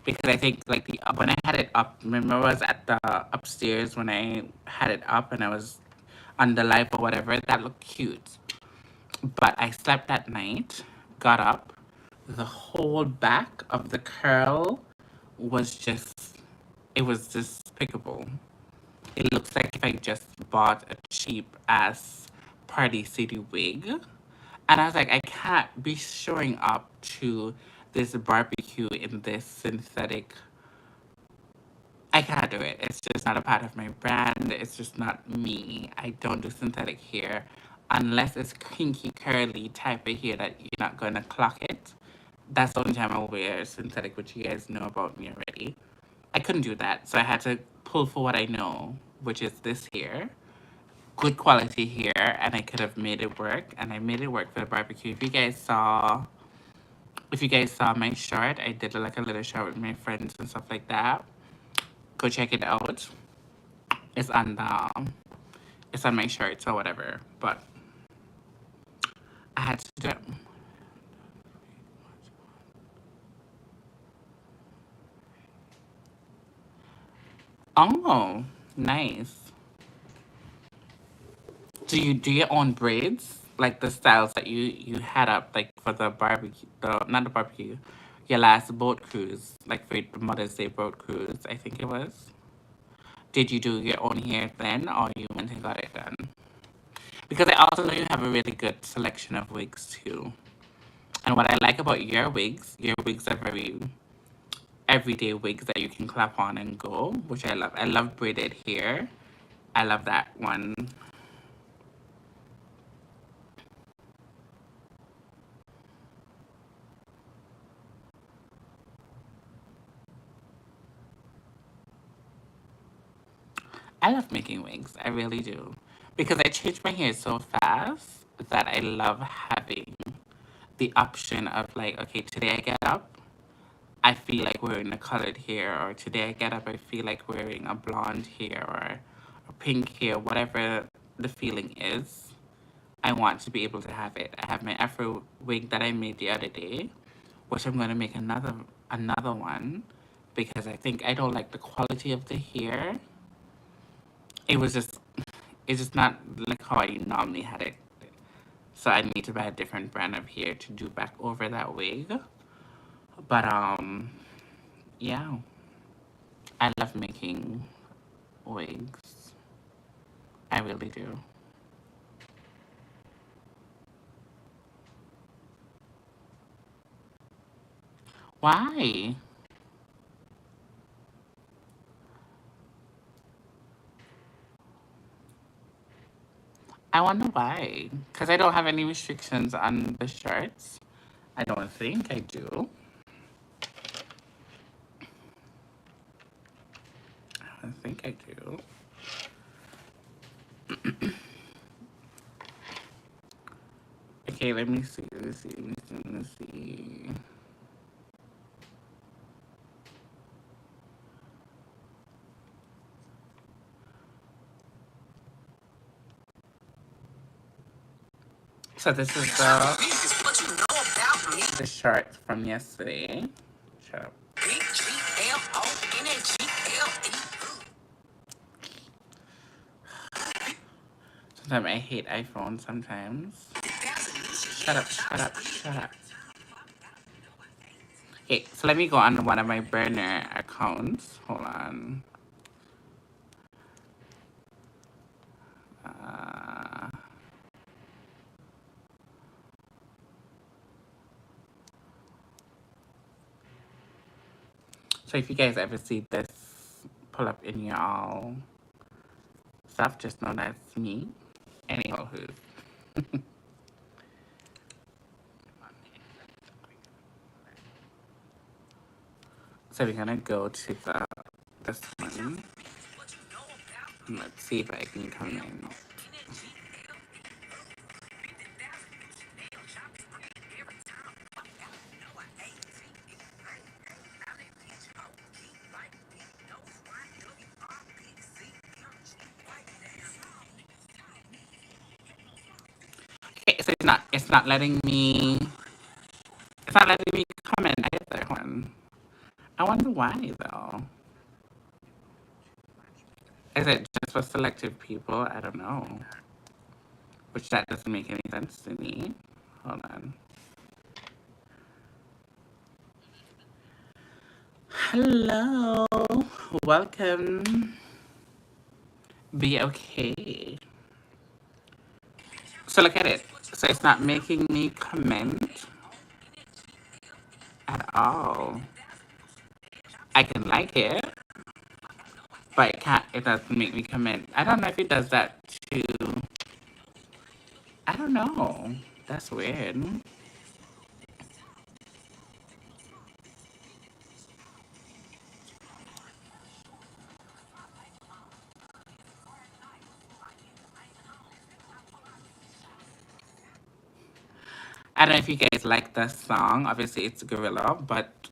Speaker 1: Because I think, like, when I had it up, remember I was at the upstairs when I had it up and I was on the live or whatever, that looked cute. But I slept that night, got up, the whole back of the curl was just, it was despicable. It looks like if I just bought a cheap ass Party City wig. And I was like, I can't be showing up to this barbecue in this synthetic. I can't do it. It's just not a part of my brand. It's just not me. I don't do synthetic hair unless it's kinky, curly type of hair that you're not going to clock it. That's the only time I'll wear synthetic, which you guys know about me already. I couldn't do that, so I had to pull for what I know, which is this hair. Good quality hair, and I could have made it work, and I made it work for the barbecue. If you guys saw my short, I did like a little short with my friends and stuff like that. Go check it out. It's on the, it's on my shirts or whatever, but I had to do it. Oh, nice. Do you do your own braids? Like the styles that you had up like for the barbecue, the not the barbecue, your last boat cruise, like for the Mother's Day boat cruise, I think it was. Did you do your own hair then, or you went and got it done? Because I also know you have a really good selection of wigs too. And what I like about your wigs are very everyday wigs that you can clap on and go, which I love. I love braided hair. I love that one. I love making wigs. I really do. Because I change my hair so fast that I love having the option of like, okay, today I get up, I feel like wearing a colored hair, or today I get up, I feel like wearing a blonde hair or a pink hair, whatever the feeling is. I want to be able to have it. I have my Afro wig that I made the other day, which I'm gonna make another one because I think I don't like the quality of the hair. It was just it's just not like how I normally had it. So I need to buy a different brand of hair to do back over that wig. But yeah. I love making wigs. I really do. Why? I wonder why. Because I don't have any restrictions on the shirts. I don't think I do. I don't think I do. Okay, let me see. Let me see. Let me see. Let me see. So this is the shirt from yesterday. Shut up. Sometimes I hate iPhone sometimes. Shut up, shut up, shut up. Okay, so let me go on one of my burner accounts. Hold on. So if you guys ever see this pull up in your stuff, just know that's me. Anyhow, so we're gonna go to this one. Let's see if I can come in. Okay, so it's not letting me comment either one. I wonder why though. Is it just for selective people? I don't know. Which that doesn't make any sense to me. Hold on. Hello. Welcome. Be okay. So look at it. So it's not making me comment at all. I can like it, but it doesn't make me comment. I don't know if it does that too. I don't know. That's weird. I don't know if you guys like the song. Obviously, it's Gorilla, but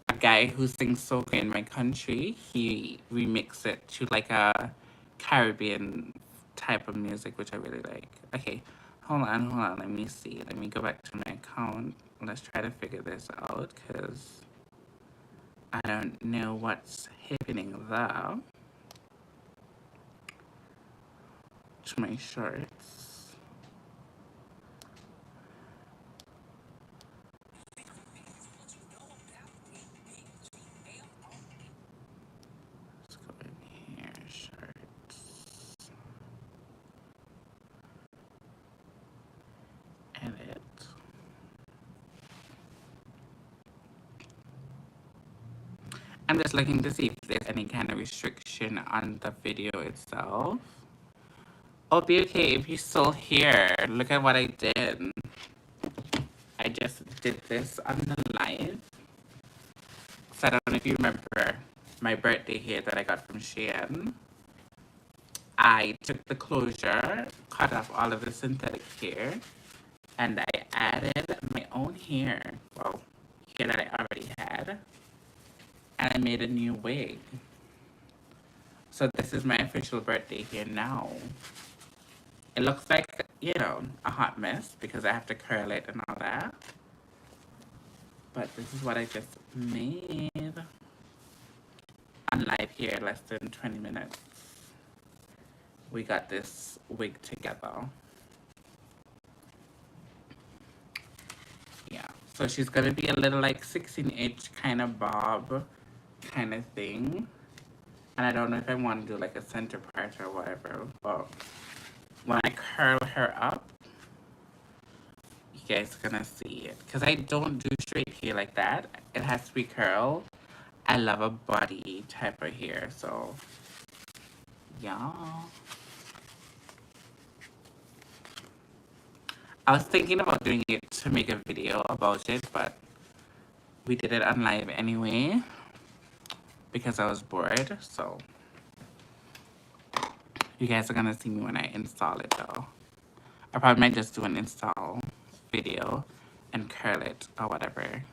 Speaker 1: a guy who sings soca in my country, he remixed it to like a Caribbean type of music, which I really like. Okay, hold on. Let me see. Let me go back to my account. Let's try to figure this out because I don't know what's happening there. To my shorts. Let's go in here, shorts. Edit. I'm just looking to see if there's any kind of restriction on the video itself. Oh, be okay if you're still here. Look at what I did. I just did this on the live. So I don't know if you remember my birthday hair that I got from Shein. I took the closure, cut off all of the synthetic hair, and I added my own hair. Well, hair that I already had. And I made a new wig. So this is my official birthday hair now. It looks like, you know, a hot mess because I have to curl it and all that. But this is what I just made on live here, less than 20 minutes. We got this wig together. Yeah, so she's gonna be a little like 16-inch kind of bob kind of thing. And I don't know if I want to do like a center part or whatever, but when I curl her up, you guys are gonna see it. Because I don't do straight hair like that. It has to be curled. I love a body type of hair, so yeah. I was thinking about doing it to make a video about it, but we did it on live anyway because I was bored. So you guys are gonna see me when I install it though. I probably might just do an install video and curl it or whatever.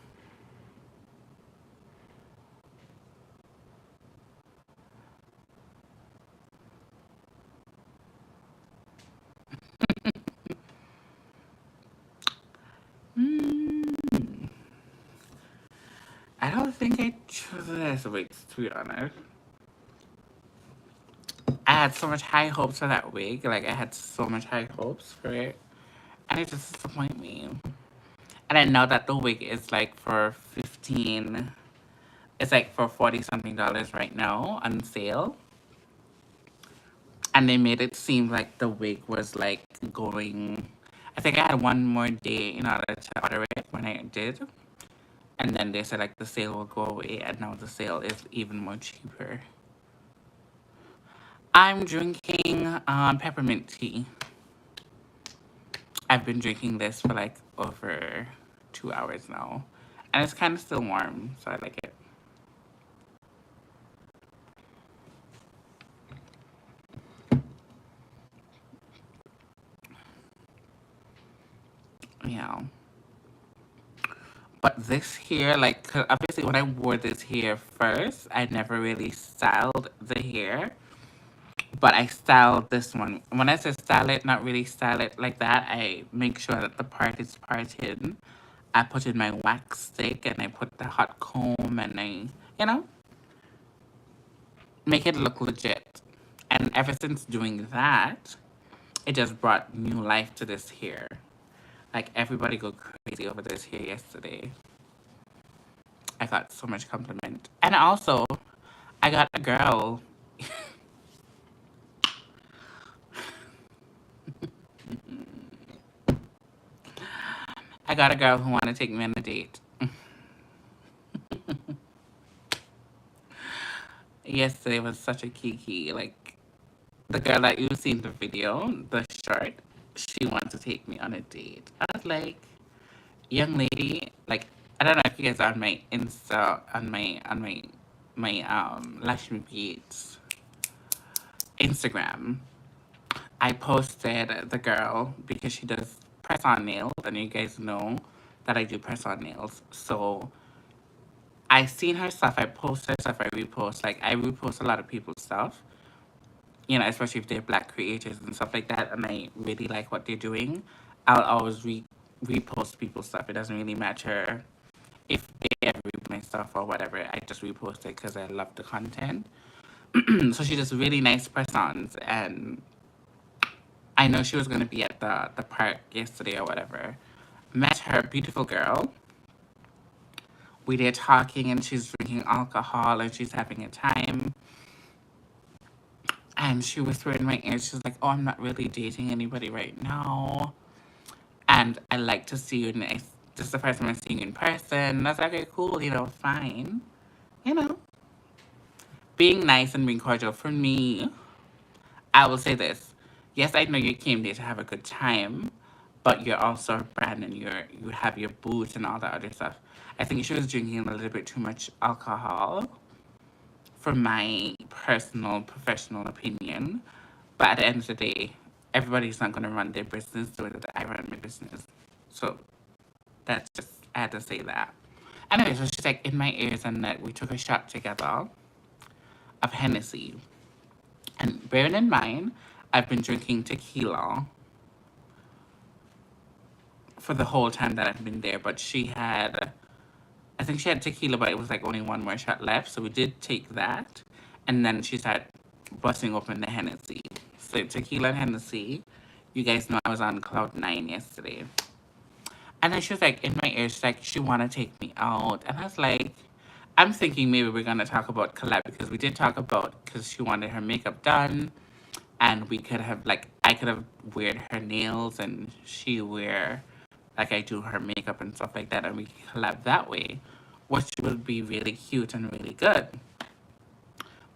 Speaker 1: I don't think I chose this Wiggs, to be honest. I had so much high hopes for that wig. Like, I had so much high hopes for it. And it just disappointed me. And I know that the wig is like for 15, it's like for 40 something dollars right now on sale. And they made it seem like the wig was like going, I think I had one more day in order to order it when I did. And then they said like the sale will go away, and now the sale is even more cheaper. I'm drinking peppermint tea. I've been drinking this for like over 2 hours now. And it's kind of still warm, so I like it. Yeah. But this hair, like, 'cause obviously when I wore this hair first, I never really styled the hair. But I styled this one. When I say style it, not really style it like that, I make sure that the part is parted. I put in my wax stick and I put the hot comb and I, you know, make it look legit. And ever since doing that, it just brought new life to this hair. Like, everybody go crazy over this hair yesterday. I got so much compliment. And also, I got a girl. I got a girl who wanted to take me on a date. Yesterday was such a kiki. Like, the girl that you see in the video, the short, she wanted to take me on a date. I was like, young lady, like, I don't know if you guys are on my Insta, on my Lashmebeat Instagram. I posted the girl because she does press-on nails, and you guys know that I do press-on nails. So I seen her stuff, I post her stuff, I repost. Like, I repost a lot of people's stuff, you know, especially if they're black creators and stuff like that, and I really like what they're doing. I'll always repost people's stuff. It doesn't really matter if they ever read my stuff or whatever. I just repost it because I love the content. So she does really nice press-ons, and I know she was going to be at the park yesterday or whatever. Met her, beautiful girl. We did talking, and she's drinking alcohol, and she's having a time. And she whispered in my ear, she's like, oh, I'm not really dating anybody right now. And I like to see you next. This is the first time I'm seeing you in person. And I was like, okay, cool, you know, fine. You know, being nice and being cordial. For me, I will say this. Yes, I know you came there to have a good time, but you're also a brand and you have your boots and all that other stuff. I think she was drinking a little bit too much alcohol, for my personal, professional opinion. But at the end of the day, everybody's not going to run their business the way that I run my business. So that's just, I had to say that. Anyway, so she's like in my ears, and that we took a shot together of Hennessy. And bearing in mind, I've been drinking tequila for the whole time that I've been there. But she had, I think she had tequila, but it was like only one more shot left. So we did take that. And then she started busting open the Hennessy. So tequila and Hennessy. You guys know I was on cloud 9 yesterday. And then she was like in my ear, she's like, she want to take me out. And I was like, I'm thinking maybe we're going to talk about collab, because we did talk about, because she wanted her makeup done. And we could have, like, I could have weared her nails and she wear, like, I do her makeup and stuff like that. And we could collab that way, which would be really cute and really good.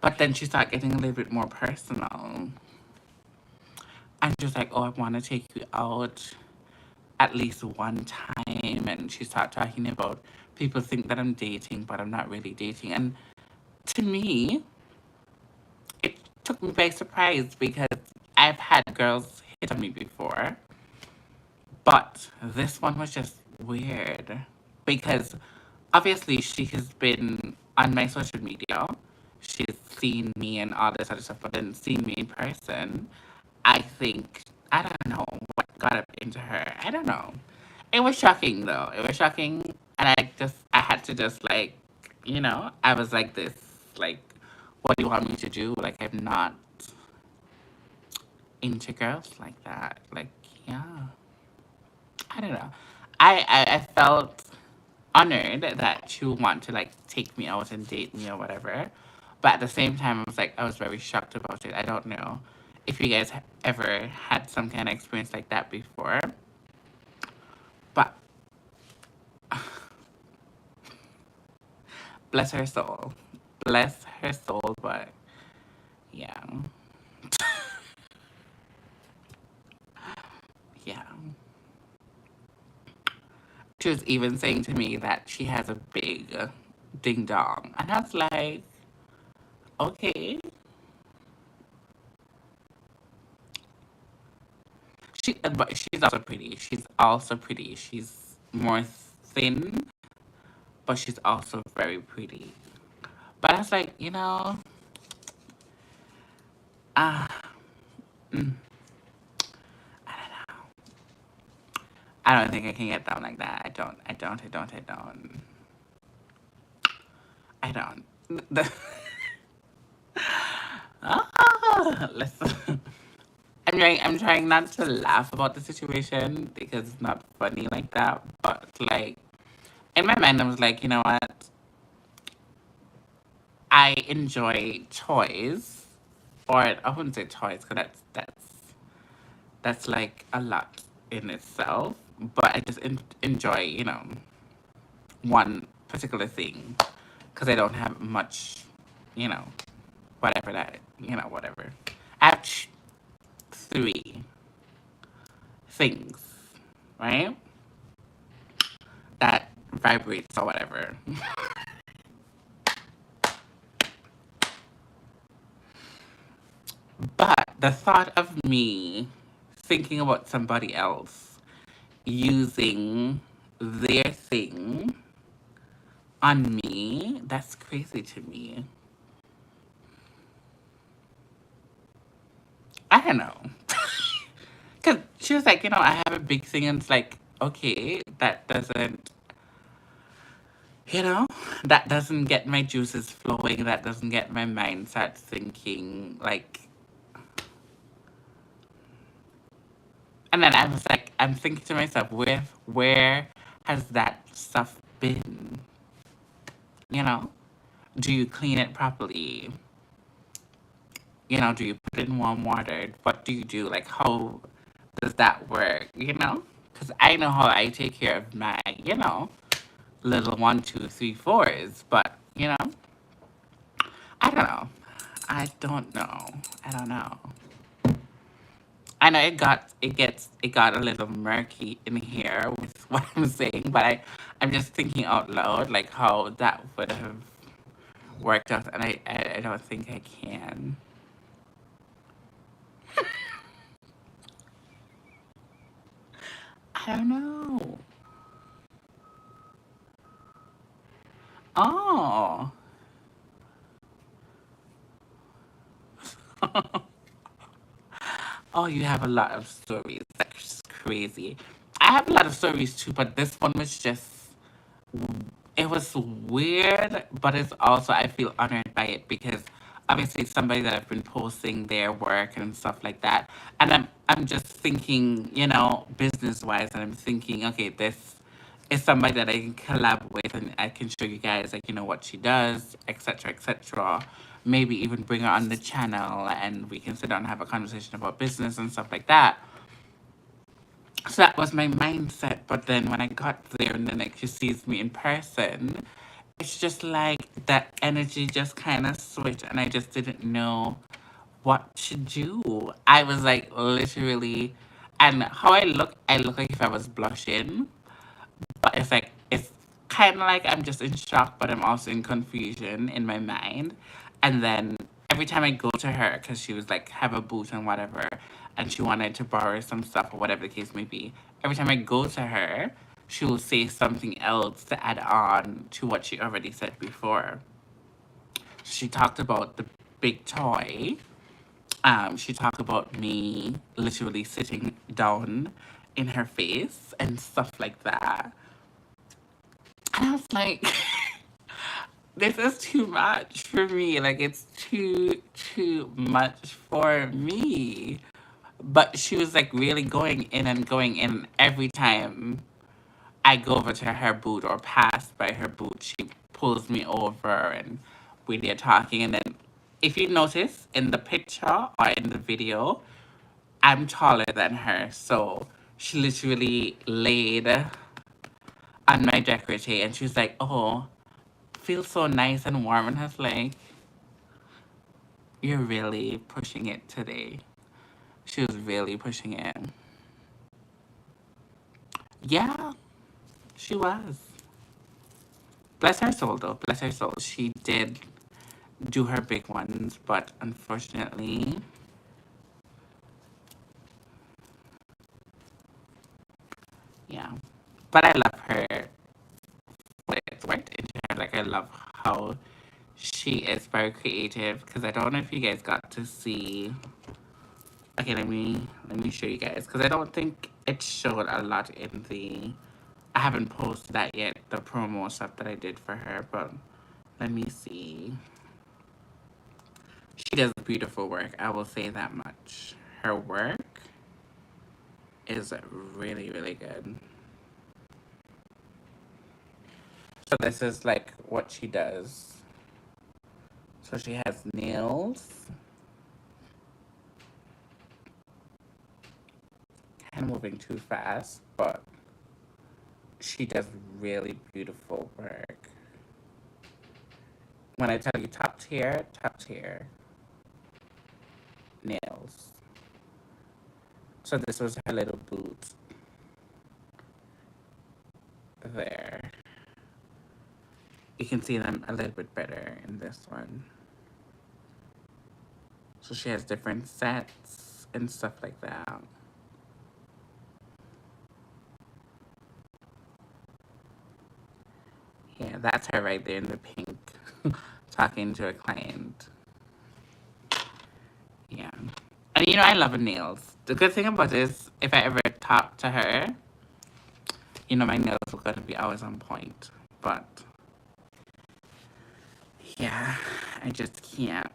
Speaker 1: But then she started getting a little bit more personal. And she was like, oh, I want to take you out. at least one time, and she started talking about people think that I'm dating, but I'm not really dating. And to me, it took me by surprise because I've had girls hit on me before, but this one was just weird because obviously she has been on my social media. She's seen me and all this other stuff, but then seen me in person. I think, I don't know what got up into her. I don't know. It was shocking though. It was shocking. And I had to just like, I was like this, like, what do you want me to do? Like, I'm not into girls like that. Like, yeah. I don't know. I felt honored that she would want to like take me out and date me or whatever. But at the same time, I was very shocked about it. I don't know if you guys ever had some kind of experience like that before. But bless her soul. Bless her soul, but yeah. Yeah. She was even saying to me that she has a big ding dong. And I was like, okay. But she's also pretty. She's also pretty. She's more thin, but she's also very pretty. But I was like, uh, mm, I don't know. I don't think I can get down like that. I don't. The, listen. I'm trying not to laugh about the situation because it's not funny like that. But like in my mind, I was like, you know what? I enjoy toys, or I wouldn't say toys because that's like a lot in itself. But I just enjoy, one particular thing because I don't have much, you know, whatever. I have three things, right? That vibrates or whatever. But the thought of me thinking about somebody else using their thing on me, that's crazy to me. I don't know. Because she was like, I have a big thing, and it's like, okay, you know, that doesn't get my juices flowing, that doesn't get my mind start thinking, like, and then I was like, I'm thinking to myself, where has that stuff been? You know? Do you clean it properly? Do you put it in warm water? What do you do? Like, how does that work? Because I know how I take care of my, little 1, 2, 3, 4s. But, I don't know. I don't know. I don't know. I know it got a little murky in here with what I'm saying, but I'm just thinking out loud, like how that would have worked out, and I don't think I can. I don't know. Oh. Oh, you have a lot of stories. That's crazy. I have a lot of stories too, but this one was just, it was weird, but it's also, I feel honored by it because obviously it's somebody that I've been posting their work and stuff like that. And I'm just thinking, business wise, and I'm thinking, okay, this is somebody that I can collab with and I can show you guys like, what she does, etc., etc. Maybe even bring her on the channel and we can sit down and have a conversation about business and stuff like that. So that was my mindset. But then when I got there and then like she sees me in person, it's just like that energy just kind of switched and I just didn't know what to do. I was like literally, And how I look like if I was blushing. But it's like, it's kind of like I'm just in shock, but I'm also in confusion in my mind. And then every time I go to her, because she was like, have a boot and whatever, and she wanted to borrow some stuff or whatever the case may be, every time I go to her, she will say something else to add on to what she already said before. She talked about the big toy. She talked about me literally sitting down in her face and stuff like that. And I was like, this is too much for me. Like, it's too much for me. But she was like really going in and going in every time I go over to her booth or pass by her booth. She pulls me over and we are talking. And then, if you notice in the picture or in the video, I'm taller than her. So she literally laid on my decollete and she was like, oh, feels so nice and warm. And I was like, you're really pushing it today. She was really pushing it. Yeah, she was. Bless her soul, though. Bless her soul. She did do her big ones, but unfortunately, yeah. But I love her what it's worth in her. Like, I love how she is very creative. Because I don't know if you guys got to see. Okay, let me show you guys. Because I don't think it showed a lot in the. I haven't posted that yet, the promo stuff that I did for her, but let me see. She does beautiful work, I will say that much. Her work is really, really good. So this is like what she does. So she has nails. Kind of moving too fast, but she does really beautiful work. When I tell you top tier nails. So this was her little boot there. You can see them a little bit better in this one. So she has different sets and stuff like that. Yeah, that's her right there in the pink, talking to a client. Yeah. And I love her nails. The good thing about this, if I ever talk to her, my nails are going to be always on point. But, yeah, I just can't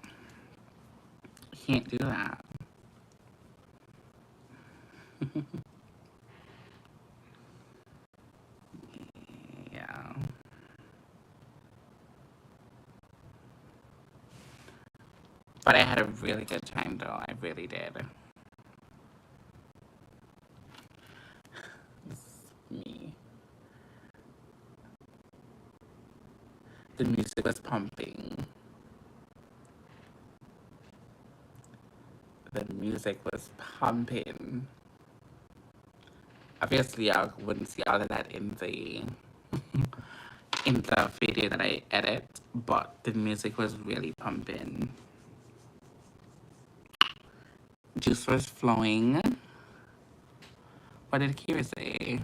Speaker 1: do that. Yeah. But I had a really good time, though. I really did. This is me. The music was pumping. The music was pumping. Obviously, I wouldn't see all of that in the video that I edit, but the music was really pumping. Juice was flowing. What did Kira say?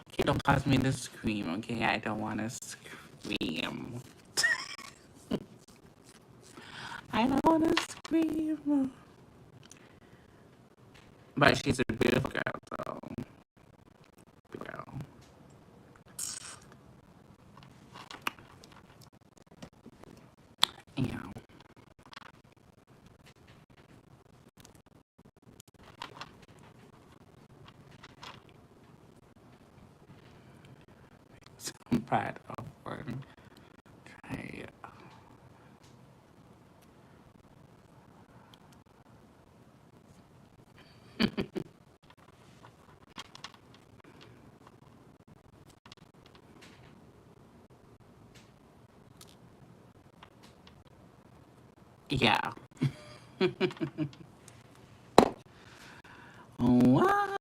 Speaker 1: Okay, don't cause me to scream, okay? I don't want to scream. I don't want to scream. But she's a beautiful girl, so. Girl. Yeah. So I'm proud of her. Try. Yeah. Why?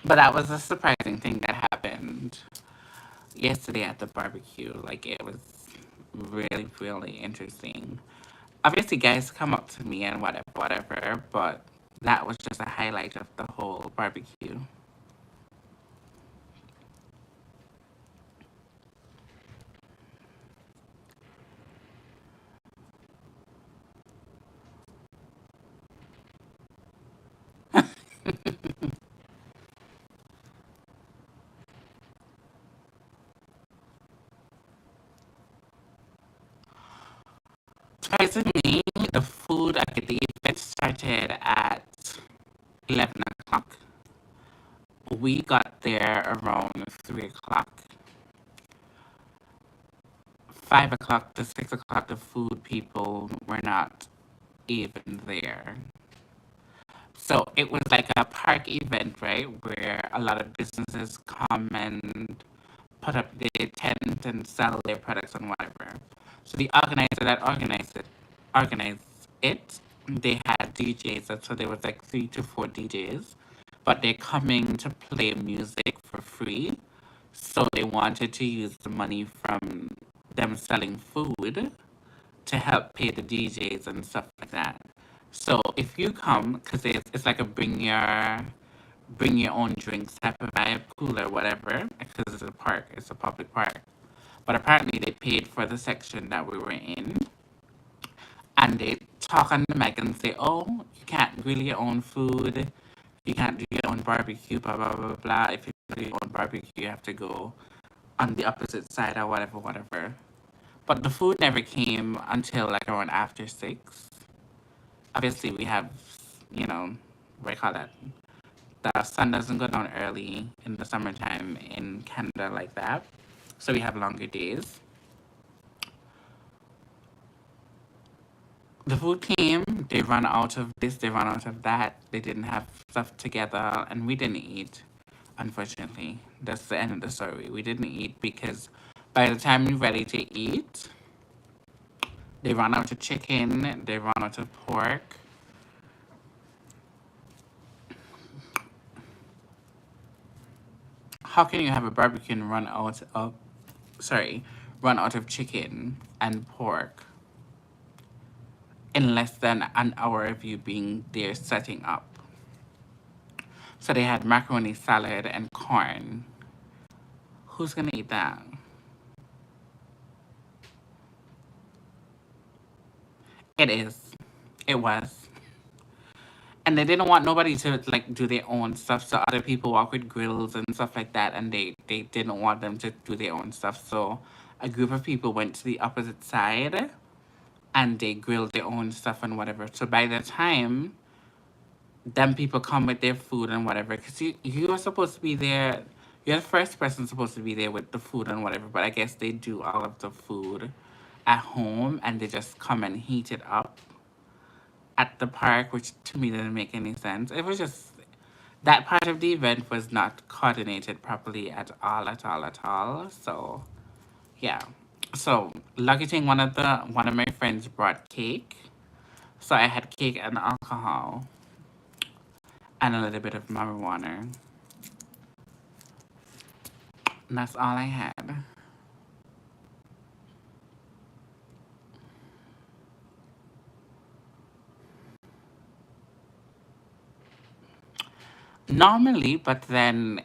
Speaker 1: But that was a surprising thing that happened yesterday at the barbecue. Like, it was really, really interesting. Obviously, guys come up to me and whatever, whatever, but that was just a highlight of the whole barbecue. Surprisingly, the food at the event started at 11 o'clock. We got there around 3 o'clock. 5 o'clock to 6 o'clock, the food people were not even there. So it was like a park event, right? Where a lot of businesses come and put up their tent and sell their products and whatever. So the organizer that organized it, they had DJs, so there was like 3 to 4 DJs, but they're coming to play music for free. So they wanted to use the money from them selling food to help pay the DJs and stuff like that. So if you come, because it's like a bring your own drinks type of vibe, cooler, whatever, because it's a park, it's a public park. But apparently they paid for the section that we were in, and they talk on the mic and say, "Oh, you can't grill your own food, you can't do your own barbecue, blah blah blah blah. If you do your own barbecue, you have to go on the opposite side or whatever, whatever." But the food never came until like around after 6. Obviously, we have, what do you call that? The sun doesn't go down early in the summertime in Canada like that. So we have longer days. The food came, they ran out of this, they ran out of that. They didn't have stuff together, and we didn't eat, unfortunately. That's the end of the story. We didn't eat because by the time we were ready to eat, they ran out of chicken, they ran out of pork. How can you have a barbecue and run out of chicken and pork in less than an hour of you being there setting up? So they had macaroni salad and corn. Who's gonna eat that? It is. It was. And they didn't want nobody to like do their own stuff. So other people walk with grills and stuff like that, and they didn't want them to do their own stuff. So a group of people went to the opposite side and they grilled their own stuff and whatever. So by the time them people come with their food and whatever, because you are supposed to be there, you're the first person supposed to be there with the food and whatever, but I guess they do all of the food at home and they just come and heat it up at the park, which to me didn't make any sense. It was just, that part of the event was not coordinated properly at all, at all, at all. So yeah. So lucky thing, one of my friends brought cake. So I had cake and alcohol and a little bit of marijuana. And that's all I had. Normally, but then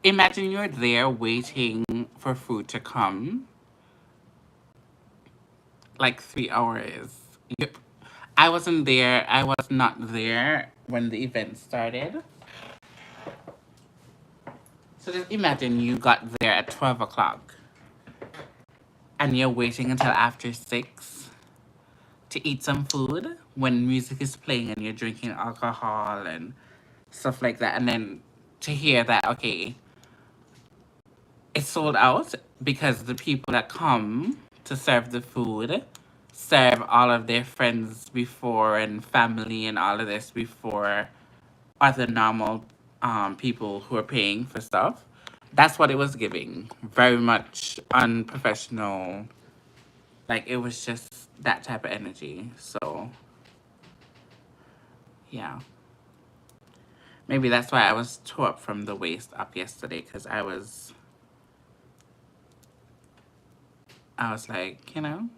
Speaker 1: imagine you're there waiting for food to come like 3 hours. You, I wasn't there. I was not there when the event started. So just imagine you got there at 12 o'clock and you're waiting until after 6 to eat some food when music is playing and you're drinking alcohol and stuff like that. And then to hear that, okay, it's sold out because the people that come to serve the food serve all of their friends before and family and all of this before other normal people who are paying for stuff. That's what it was giving. Very much unprofessional Like, it was just that type of energy. So, yeah. Maybe that's why I was tore up from the waist up yesterday, because I was like, you know,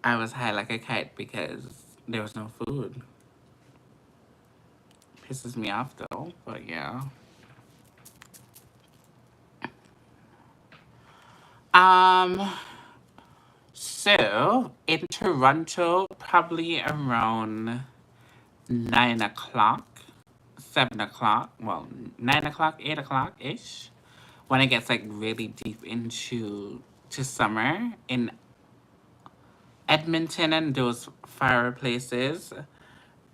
Speaker 1: I was high like a kite because there was no food. Pisses me off though, but yeah. Um, so in Toronto, probably around 9 o'clock, 7 o'clock, well, 9 o'clock, 8 o'clock-ish, when it gets like really deep into summer. In Edmonton and those far places,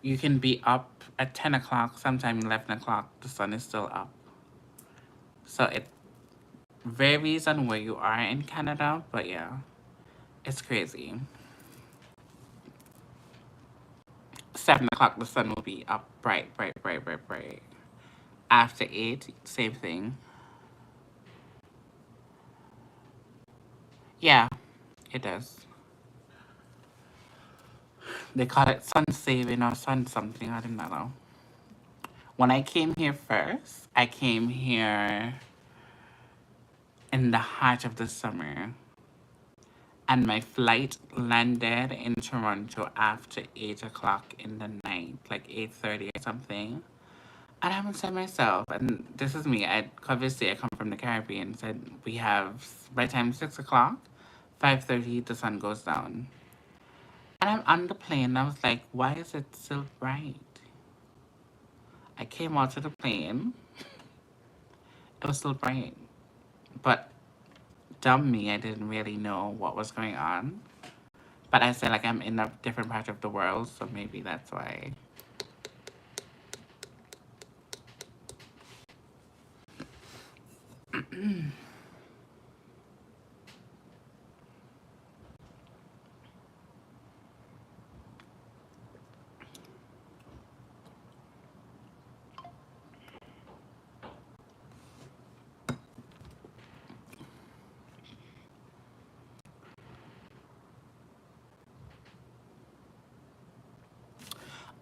Speaker 1: you can be up at 10 o'clock, sometime 11 o'clock, the sun is still up. So it varies on where you are in Canada, but yeah, it's crazy. 7 o'clock, the sun will be up bright, bright, bright, bright, bright. After 8, same thing. Yeah, it does. They call it sun saving or sun something, I don't know. When I came here first, I came here in the heart of the summer. And my flight landed in Toronto after 8 o'clock in the night, like 8:30 or something. And I would say myself, and this is me, obviously I come from the Caribbean, so we have, by the time 6 o'clock, 5:30, the sun goes down. And I'm on the plane, and I was like, why is it so bright? I came out to the plane, it was still bright. But dumb me, I didn't really know what was going on. But I said, like, I'm in a different part of the world, so maybe that's why.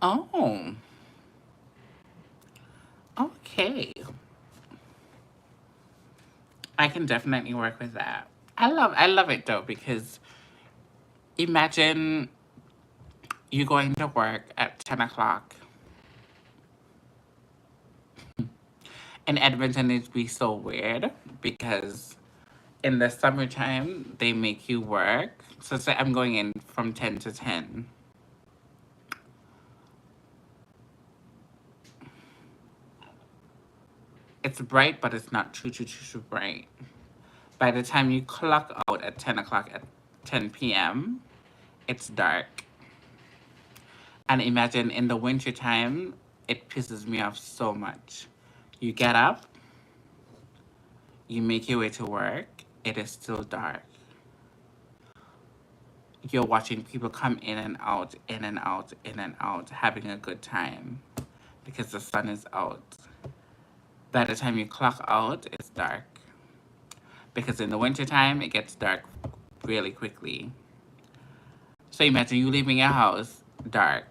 Speaker 1: Oh, okay. I can definitely work with that. I love it though, because imagine you going to work at 10 o'clock. In Edmonton, it'd be so weird because in the summertime, they make you work. So say I'm going in from 10 to 10. It's bright, but it's not too bright. By the time you clock out at 10 o'clock at 10 p.m., it's dark. And imagine in the wintertime, it pisses me off so much. You get up, you make your way to work, it is still dark. You're watching people come in and out, in and out, in and out, having a good time because the sun is out. By the time you clock out, it's dark. Because in the wintertime, it gets dark really quickly. So imagine you leaving your house, dark,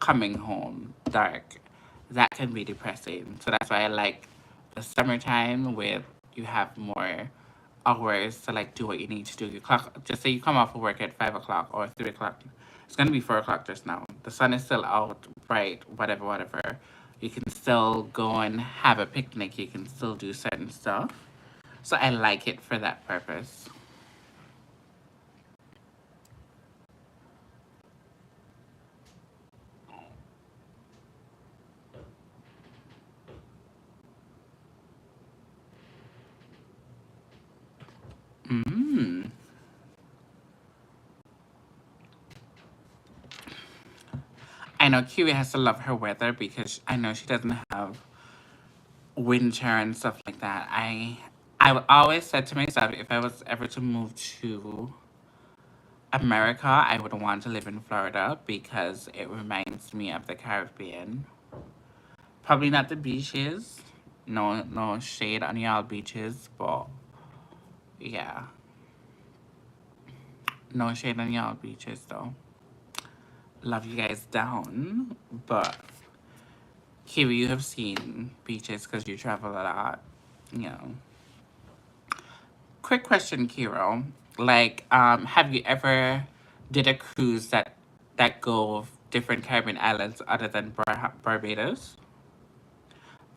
Speaker 1: coming home, dark. That can be depressing. So that's why I like the summertime where you have more hours to like do what you need to do. You clock, just say you come off of work at 5 o'clock or 3 o'clock. It's gonna be 4 o'clock just now. The sun is still out, bright, whatever, whatever. You can still go and have a picnic. You can still do certain stuff. So I like it for that purpose. Mm. I know Kiwi has to love her weather because I know she doesn't have winter and stuff like that. I always said to myself, if I was ever to move to America, I would want to live in Florida because it reminds me of the Caribbean. Probably not the beaches. No shade on y'all beaches, but yeah. No shade on y'all beaches though. Love you guys down, but here you have seen beaches because you travel a lot, you know. Quick question, Kiro. Like, have you ever did a cruise that go different Caribbean islands other than Barbados?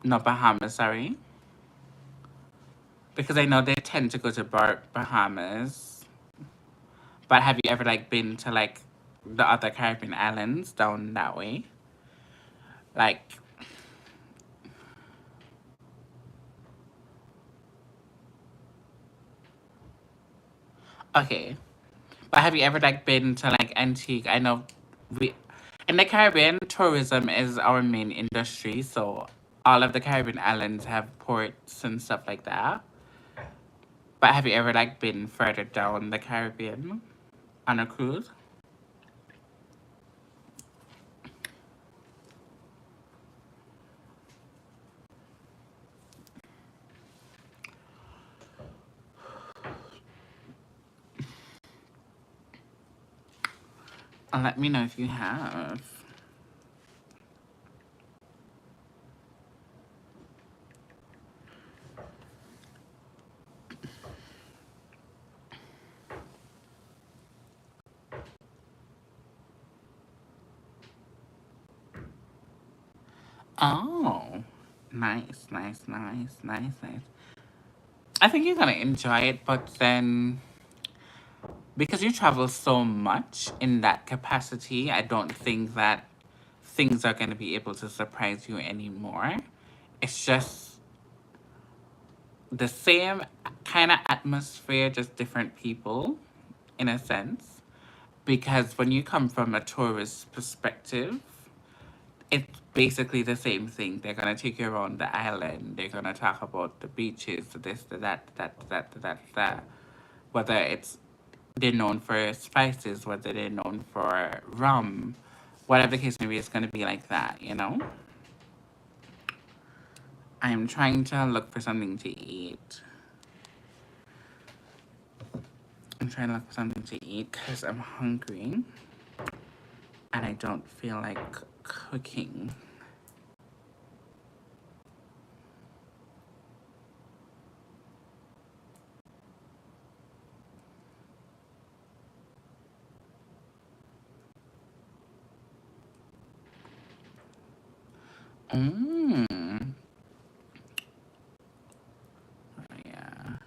Speaker 1: No, Bahamas, sorry. Because I know they tend to go to Bahamas. But have you ever like been to like the other Caribbean islands down that way? Like, okay. But have you ever like been to like Antigua? I know we in the Caribbean, tourism is our main industry, so all of the Caribbean islands have ports and stuff like that. But have you ever like been further down the Caribbean on a cruise? Let me know if you have. Oh, nice, nice, nice, nice, nice. I think you're gonna enjoy it, but then because you travel so much in that capacity, I don't think that things are gonna be able to surprise you anymore. It's just the same kind of atmosphere, just different people, in a sense. Because when you come from a tourist perspective, it's basically the same thing. They're gonna take you around the island. They're gonna talk about the beaches, the this, the that, that. Whether it's they're known for spices, whether they're known for rum, whatever the case may be, it's gonna be like that, you know? I'm trying to look for something to eat. I'm trying to look for something to eat because I'm hungry and I don't feel like cooking. Mmm. Oh, yeah.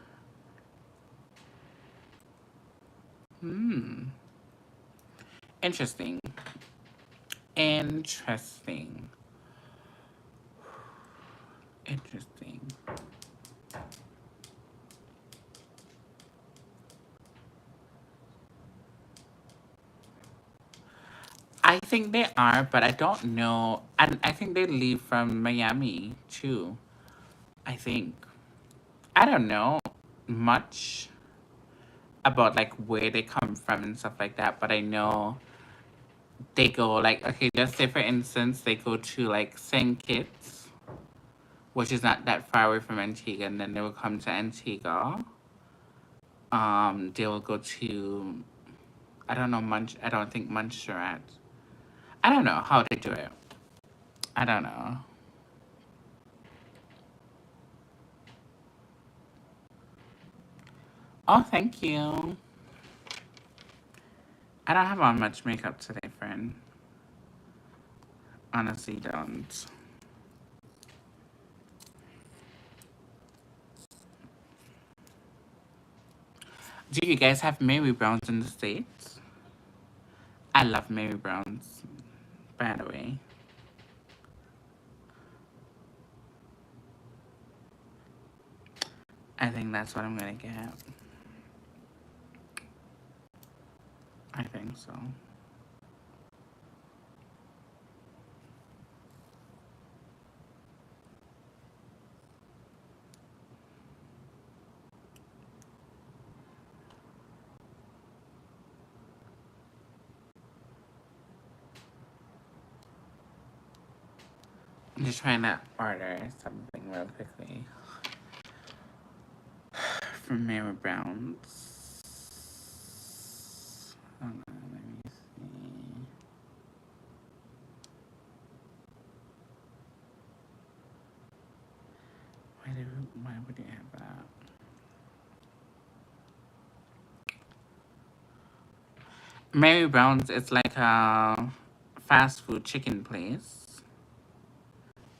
Speaker 1: Hmm. Interesting. Interesting. Interesting. I think they are, but I don't know. And I think they leave from Miami too. I think. I don't know much about like where they come from and stuff like that, but I know they go like okay, just say for instance they go to like St. Kitts, which is not that far away from Antigua, and then they will come to Antigua. They will go to I don't know I don't think Montserrat. I don't know how they do it. I don't know. Oh, thank you. I don't have on much makeup today, friend. Honestly, don't. Do you guys have Mary Browns in the States? I love Mary Browns, by the way. I think that's what I'm gonna get. I think so. I'm just trying to order something real quickly from Mary Brown's. Why would you have that? Mary Brown's is like a fast food chicken place.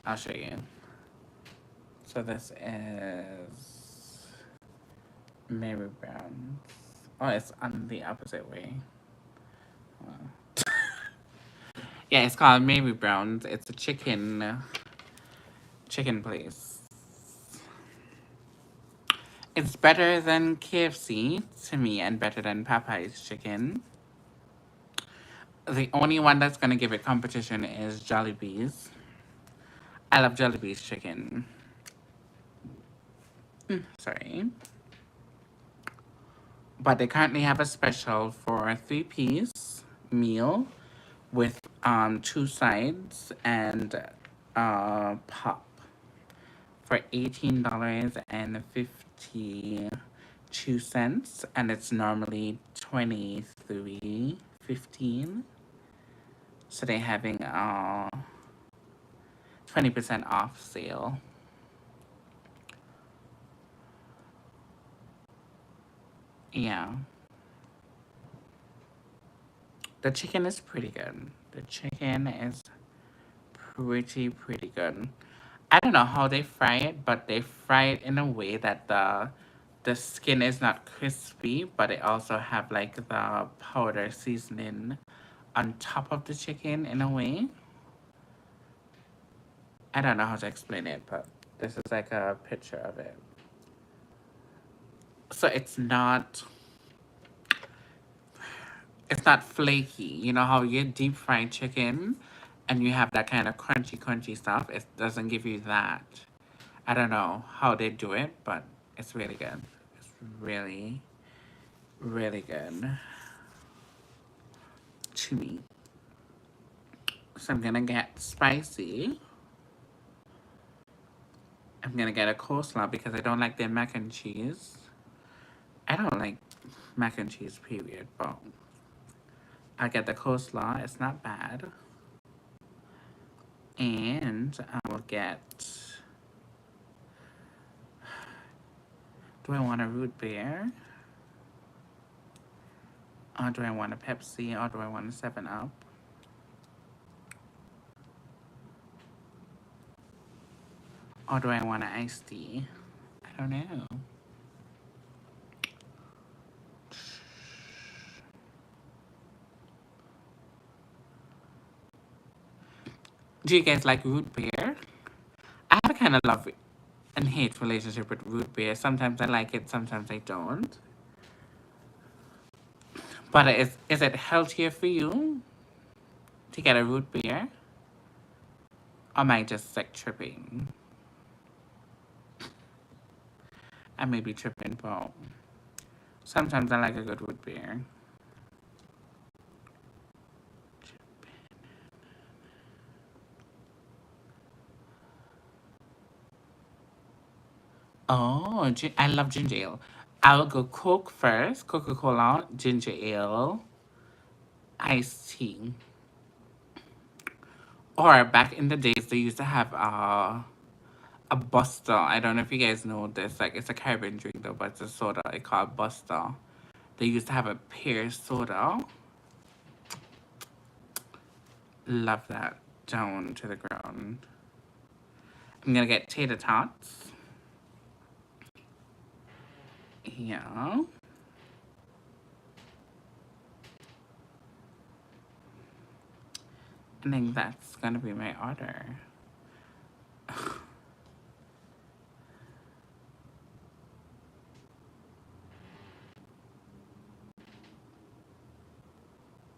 Speaker 1: I'll show you. So this is Mary Brown's. Oh, it's on the opposite way. Yeah, it's called Mary Brown's. It's a chicken place. It's better than KFC to me and better than Popeye's chicken. The only one that's gonna give it competition is Jollibee's. I love Jollibee's chicken. Sorry. But they currently have a special for a 3-piece meal with 2 sides and pop for $18.52, and it's normally $23.15. So they're having a 20% off sale. Yeah. The chicken is pretty good. The chicken is pretty good. I don't know how they fry it, but they fry it in a way that the skin is not crispy, but they also have like the powder seasoning on top of the chicken in a way. I don't know how to explain it, but this is like a picture of it. So it's not flaky. You know how you deep fried chicken and you have that kind of crunchy stuff? It doesn't give you that. I don't know how they do it, but it's really good. It's really good to me. So I'm gonna get spicy. I'm gonna get a coleslaw because I don't like their mac and cheese. I don't like mac and cheese, period, but I'll get the coleslaw. It's not bad. And I will get... Do I want a root beer? Or do I want a Pepsi? Or do I want a 7-Up? Or do I want an iced tea? I don't know. Do you guys like root beer? I have a kind of love and hate relationship with root beer. Sometimes I like it, sometimes I don't. But is it healthier for you to get a root beer? Or am I just like tripping? I may be tripping, but sometimes I like a good root beer. Oh, I love ginger ale. I will go Coke first, Coca-Cola, ginger ale, iced tea. Or back in the days, they used to have a Buster. I don't know if you guys know this. Like, it's a Caribbean drink though, but it's a soda. It's called Buster. They used to have a pear soda. Love that. Down to the ground. I'm gonna get tater tots. Yeah. I think that's gonna be my order.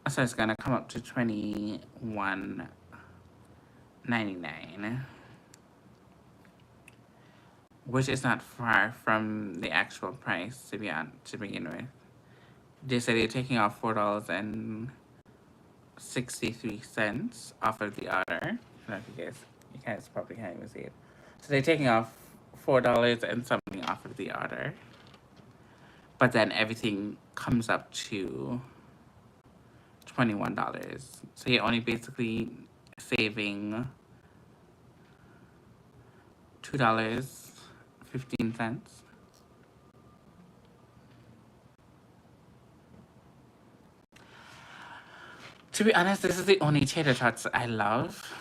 Speaker 1: So it's gonna come up to $21.99, which is not far from the actual price to begin with. They say they're taking off $4.63 off of the order. I don't know if you guys probably can't even see it. So they're taking off $4 and something off of the order, but then everything comes up to $21. So you're only basically saving $2 15 cents. To be honest, this is the only tater tots I love.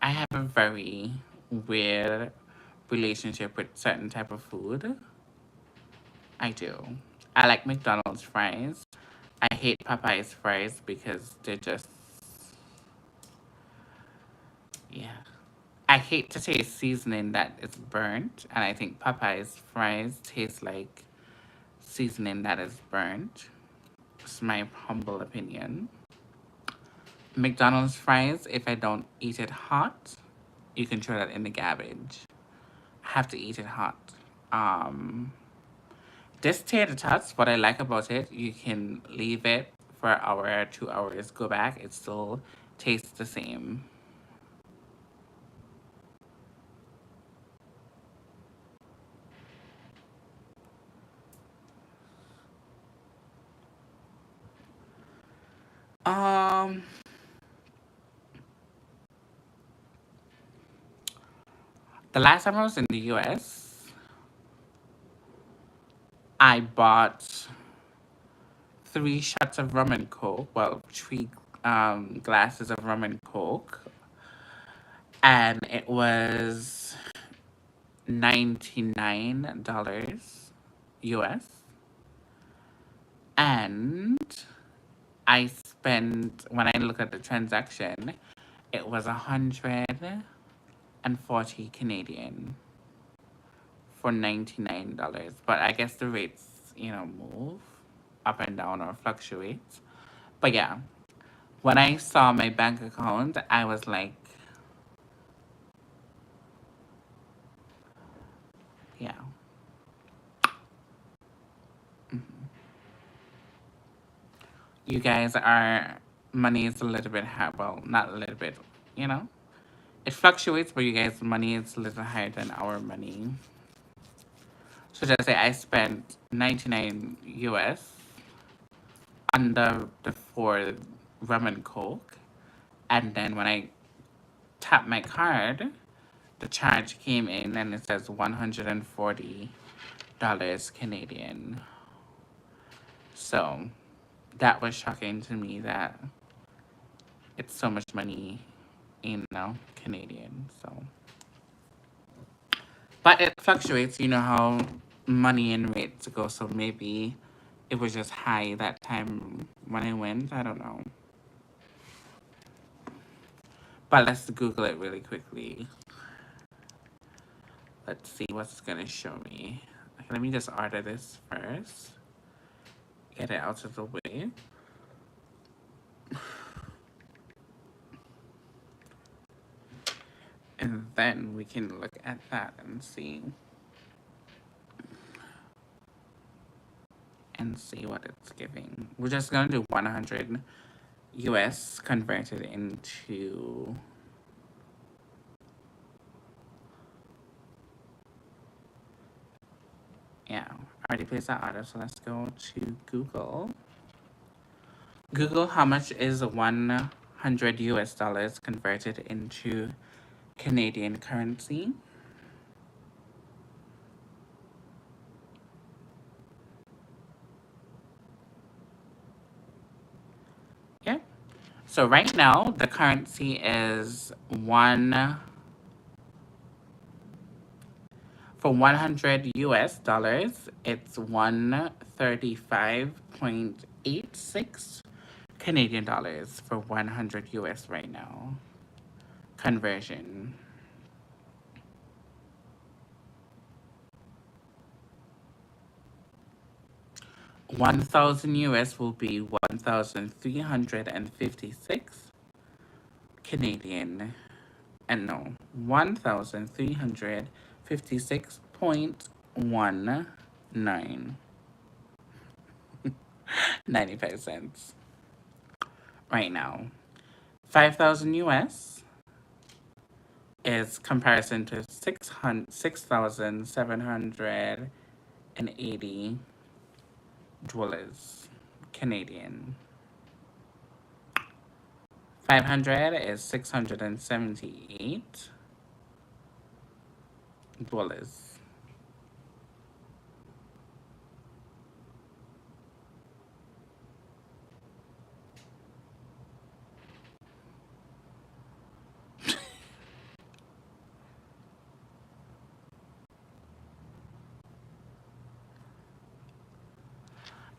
Speaker 1: I have a very weird relationship with certain type of food. I do. I like McDonald's fries. I hate Popeye's fries because they're just, yeah. I hate to taste seasoning that is burnt, and I think Popeye's fries taste like seasoning that is burnt. It's my humble opinion. McDonald's fries, if I don't eat it hot, you can throw that in the garbage. I have to eat it hot. Um, this tater tots, what I like about it, you can leave it for an hour, 2 hours, go back, it still tastes the same. Um, the last time I was in the US, I bought 3 shots of rum and coke. Well, three glasses of rum and coke, and it was $99 US. And I spent, when I look at the transaction, it was 140 Canadian for $99. But I guess the rates, move up and down or fluctuate. But yeah, when I saw my bank account, I was like, yeah. You guys are, money is a little bit high. Well, not a little bit, you know? It fluctuates, but you guys' money is a little higher than our money. So just say I spent 99 US on the 4 rum and coke. And then when I tap my card, the charge came in and it says $140 Canadian. So that was shocking to me that it's so much money, Canadian. So, but it fluctuates. You know how money and rates go. So maybe it was just high that time when I went. I don't know. But let's Google it really quickly. Let's see what's gonna show me. Okay, let me just order this first. Get it out of the way. And then we can look at that and see. And see what it's giving. We're just gonna do 100 US converted into I already placed that order, so let's go to Google. Google, how much is 100 US dollars converted into Canadian currency? Yeah. So right now, the currency is for 100 US dollars, it's 135.86 Canadian dollars for 100 US right now. Conversion. 1,000 US will be 1,356 Canadian. And no, 1,356.19. 95 cents. Right now. 5,000 US is comparison to 6,780 dollars Canadian. 500 is 678 dollars.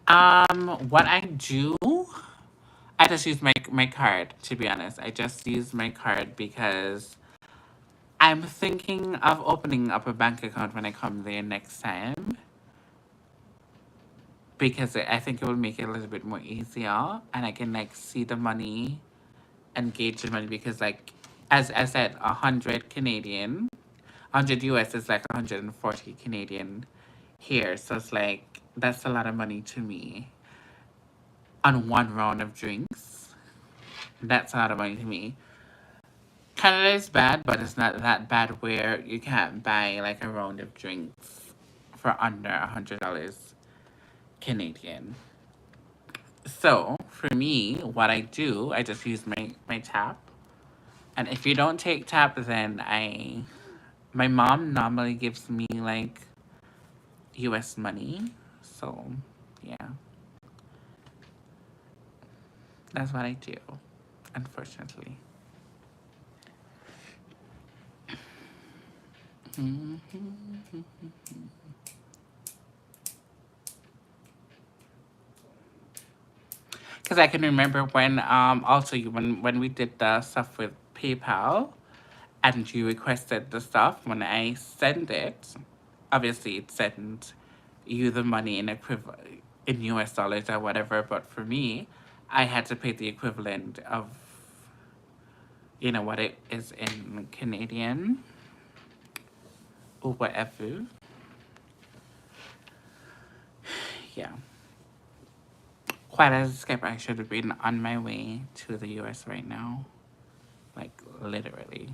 Speaker 1: What I do, I just use my card, to be honest. I just use my card because I'm thinking of opening up a bank account when I come there next time because I think it will make it a little bit more easier and I can like see the money and gauge the money because like as I said, 100 Canadian, 100 US is like 140 Canadian here. So it's like that's a lot of money to me on one round of drinks. That's a lot of money to me. Canada is bad, but it's not that bad where you can't buy like a round of drinks for under $100 Canadian. So for me, what I do, I just use my tap. And if you don't take tap, then my mom normally gives me like US money. So yeah, that's what I do, unfortunately. Because I can remember when also when we did the stuff with PayPal and you requested the stuff, when I send it, obviously it sends you the money in in US dollars or whatever, but for me, I had to pay the equivalent of what it is in Canadian or whatever. Yeah. Quite as a skip, I should have been on my way to the US right now. Like literally.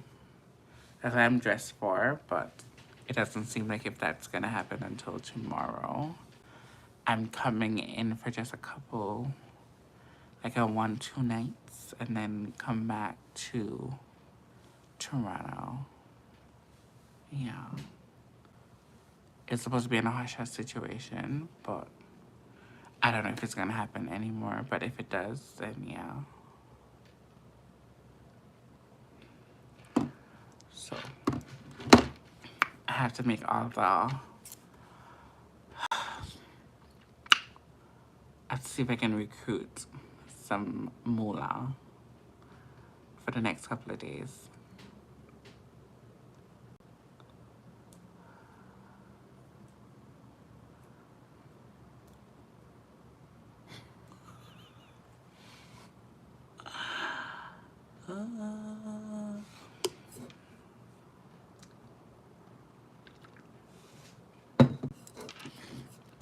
Speaker 1: That's what I'm dressed for, but it doesn't seem like if that's gonna happen until tomorrow. I'm coming in for just a couple, like a 1-2 nights, and then come back to Toronto. Yeah. It's supposed to be in a hush hush situation, but I don't know if it's gonna happen anymore. But if it does, then yeah. So I have to make all the. Let's see if I can recruit some moolah for the next couple of days.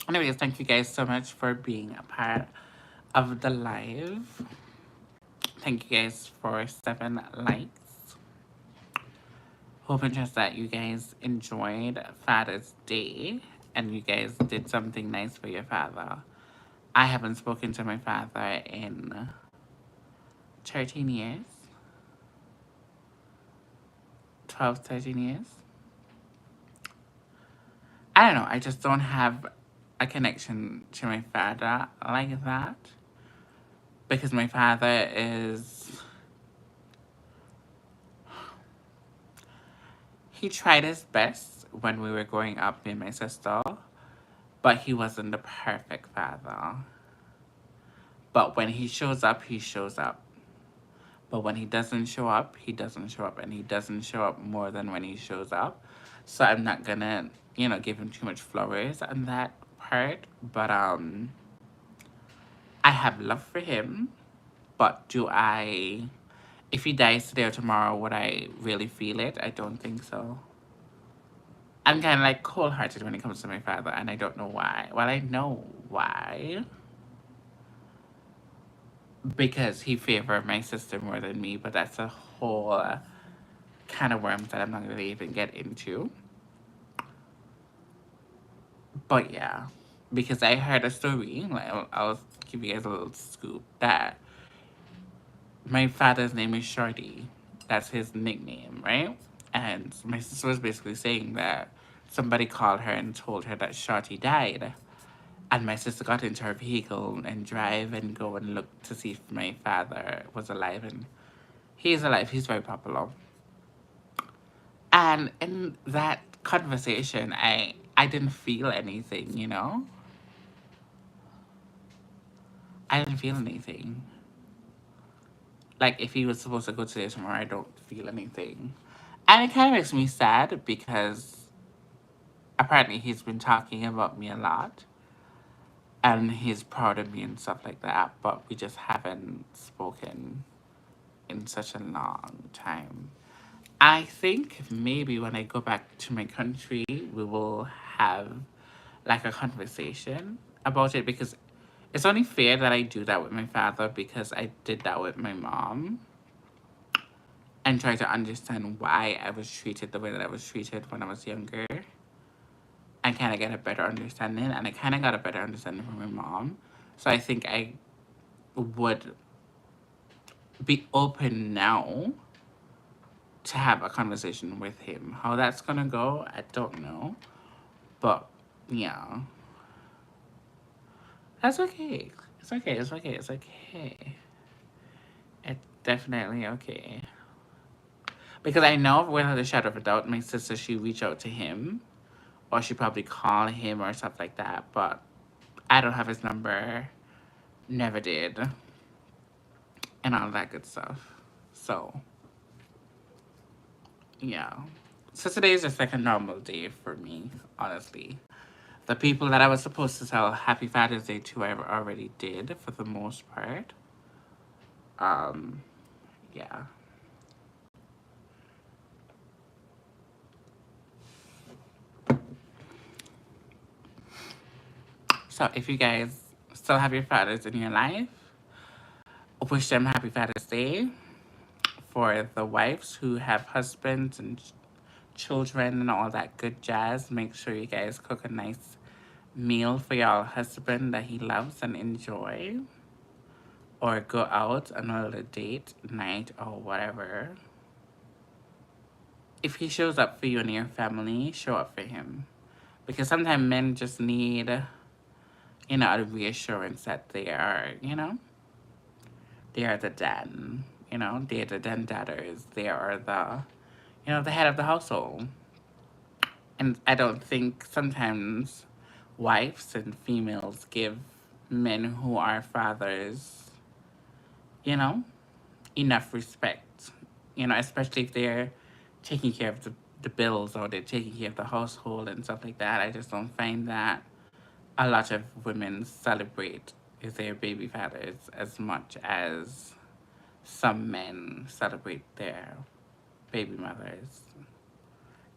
Speaker 1: Anyways, thank you guys so much for being a part of the live. Thank you guys for 7 likes. Hope and trust that you guys enjoyed Father's Day and you guys did something nice for your father. I haven't spoken to my father in 13 years. 12, 13 years. I don't know. I just don't have a connection to my father like that. Because my father is... He tried his best when we were growing up, me and my sister. But he wasn't the perfect father. But when he shows up, he shows up. But when he doesn't show up, he doesn't show up. And he doesn't show up more than when he shows up. So I'm not gonna, give him too much flowers on that part. But I have love for him. But if he dies today or tomorrow, would I really feel it? I don't think so. I'm kind of like cold-hearted when it comes to my father, and I don't know why. Well, I know why. Because he favored my sister more than me, but that's a whole can of worms that I'm not going to even get into. But yeah, because I heard a story, like I'll give you guys a little scoop, that my father's name is Shorty. That's his nickname, right? And my sister was basically saying that somebody called her and told her that Shorty died. And my sister got into her vehicle and drive and go and look to see if my father was alive. And he's alive. He's very popular. And in that conversation, I didn't feel anything, I didn't feel anything. Like, if he was supposed to go today tomorrow, I don't feel anything. And it kind of makes me sad because apparently he's been talking about me a lot. And he's proud of me and stuff like that. But we just haven't spoken in such a long time. I think maybe when I go back to my country, we will have like a conversation about it, because it's only fair that I do that with my father because I did that with my mom, and try to understand why I was treated the way that I was treated when I was younger, and kind of get a better understanding. And I kind of got a better understanding from my mom. So I think I would be open now to have a conversation with him. How that's gonna go, I don't know. But yeah. That's okay. It's okay, it's okay, it's okay. It's definitely okay. Because I know without a shadow of a doubt, my sister, she reached out to him. Or she probably called him or stuff like that. But I don't have his number. Never did. And all that good stuff. So, yeah. So today is just like a normal day for me, honestly. The people that I was supposed to tell Happy Father's Day to, I already did for the most part. Yeah. So if you guys still have your fathers in your life, wish them Happy Father's Day. For the wives who have husbands and children and all that good jazz, make sure you guys cook a nice meal for your husband that he loves and enjoy. Or go out on a little date night or whatever. If he shows up for you and your family, show up for him. Because sometimes men just need, a reassurance that they are, they are the dad. They're the den daughters. They are the head of the household. And I don't think sometimes wives and females give men who are fathers, you know, enough respect. Especially if they're taking care of the bills or they're taking care of the household and stuff like that. I just don't find that a lot of women celebrate their baby fathers as much as some men celebrate their baby mothers.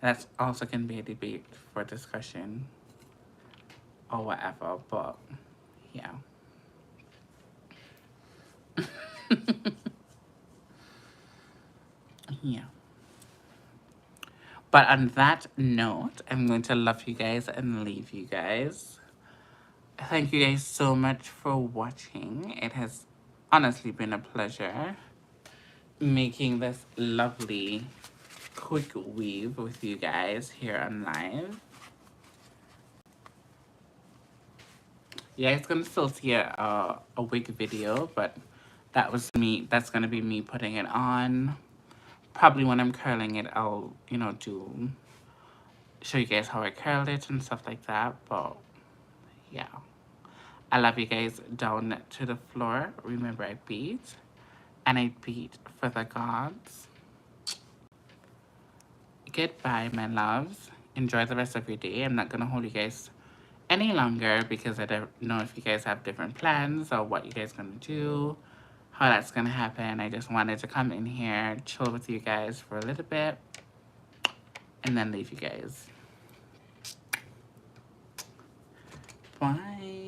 Speaker 1: That's also can be a debate for discussion or whatever, but yeah. Yeah. But on that note, I'm going to love you guys and leave you guys. Thank you guys so much for watching. It has honestly been a pleasure making this lovely quick weave with you guys here on live. Yeah, it's gonna still see a wig video, but that's gonna be me putting it on. Probably when I'm curling it, I'll, show you guys how I curled it and stuff like that, but yeah. I love you guys down to the floor. Remember, I beat, and I beat for the gods. Goodbye, my loves. Enjoy the rest of your day. I'm not gonna hold you guys any longer because I don't know if you guys have different plans or what you guys gonna do, how that's gonna happen. I just wanted to come in here, chill with you guys for a little bit, and then leave you guys. Bye.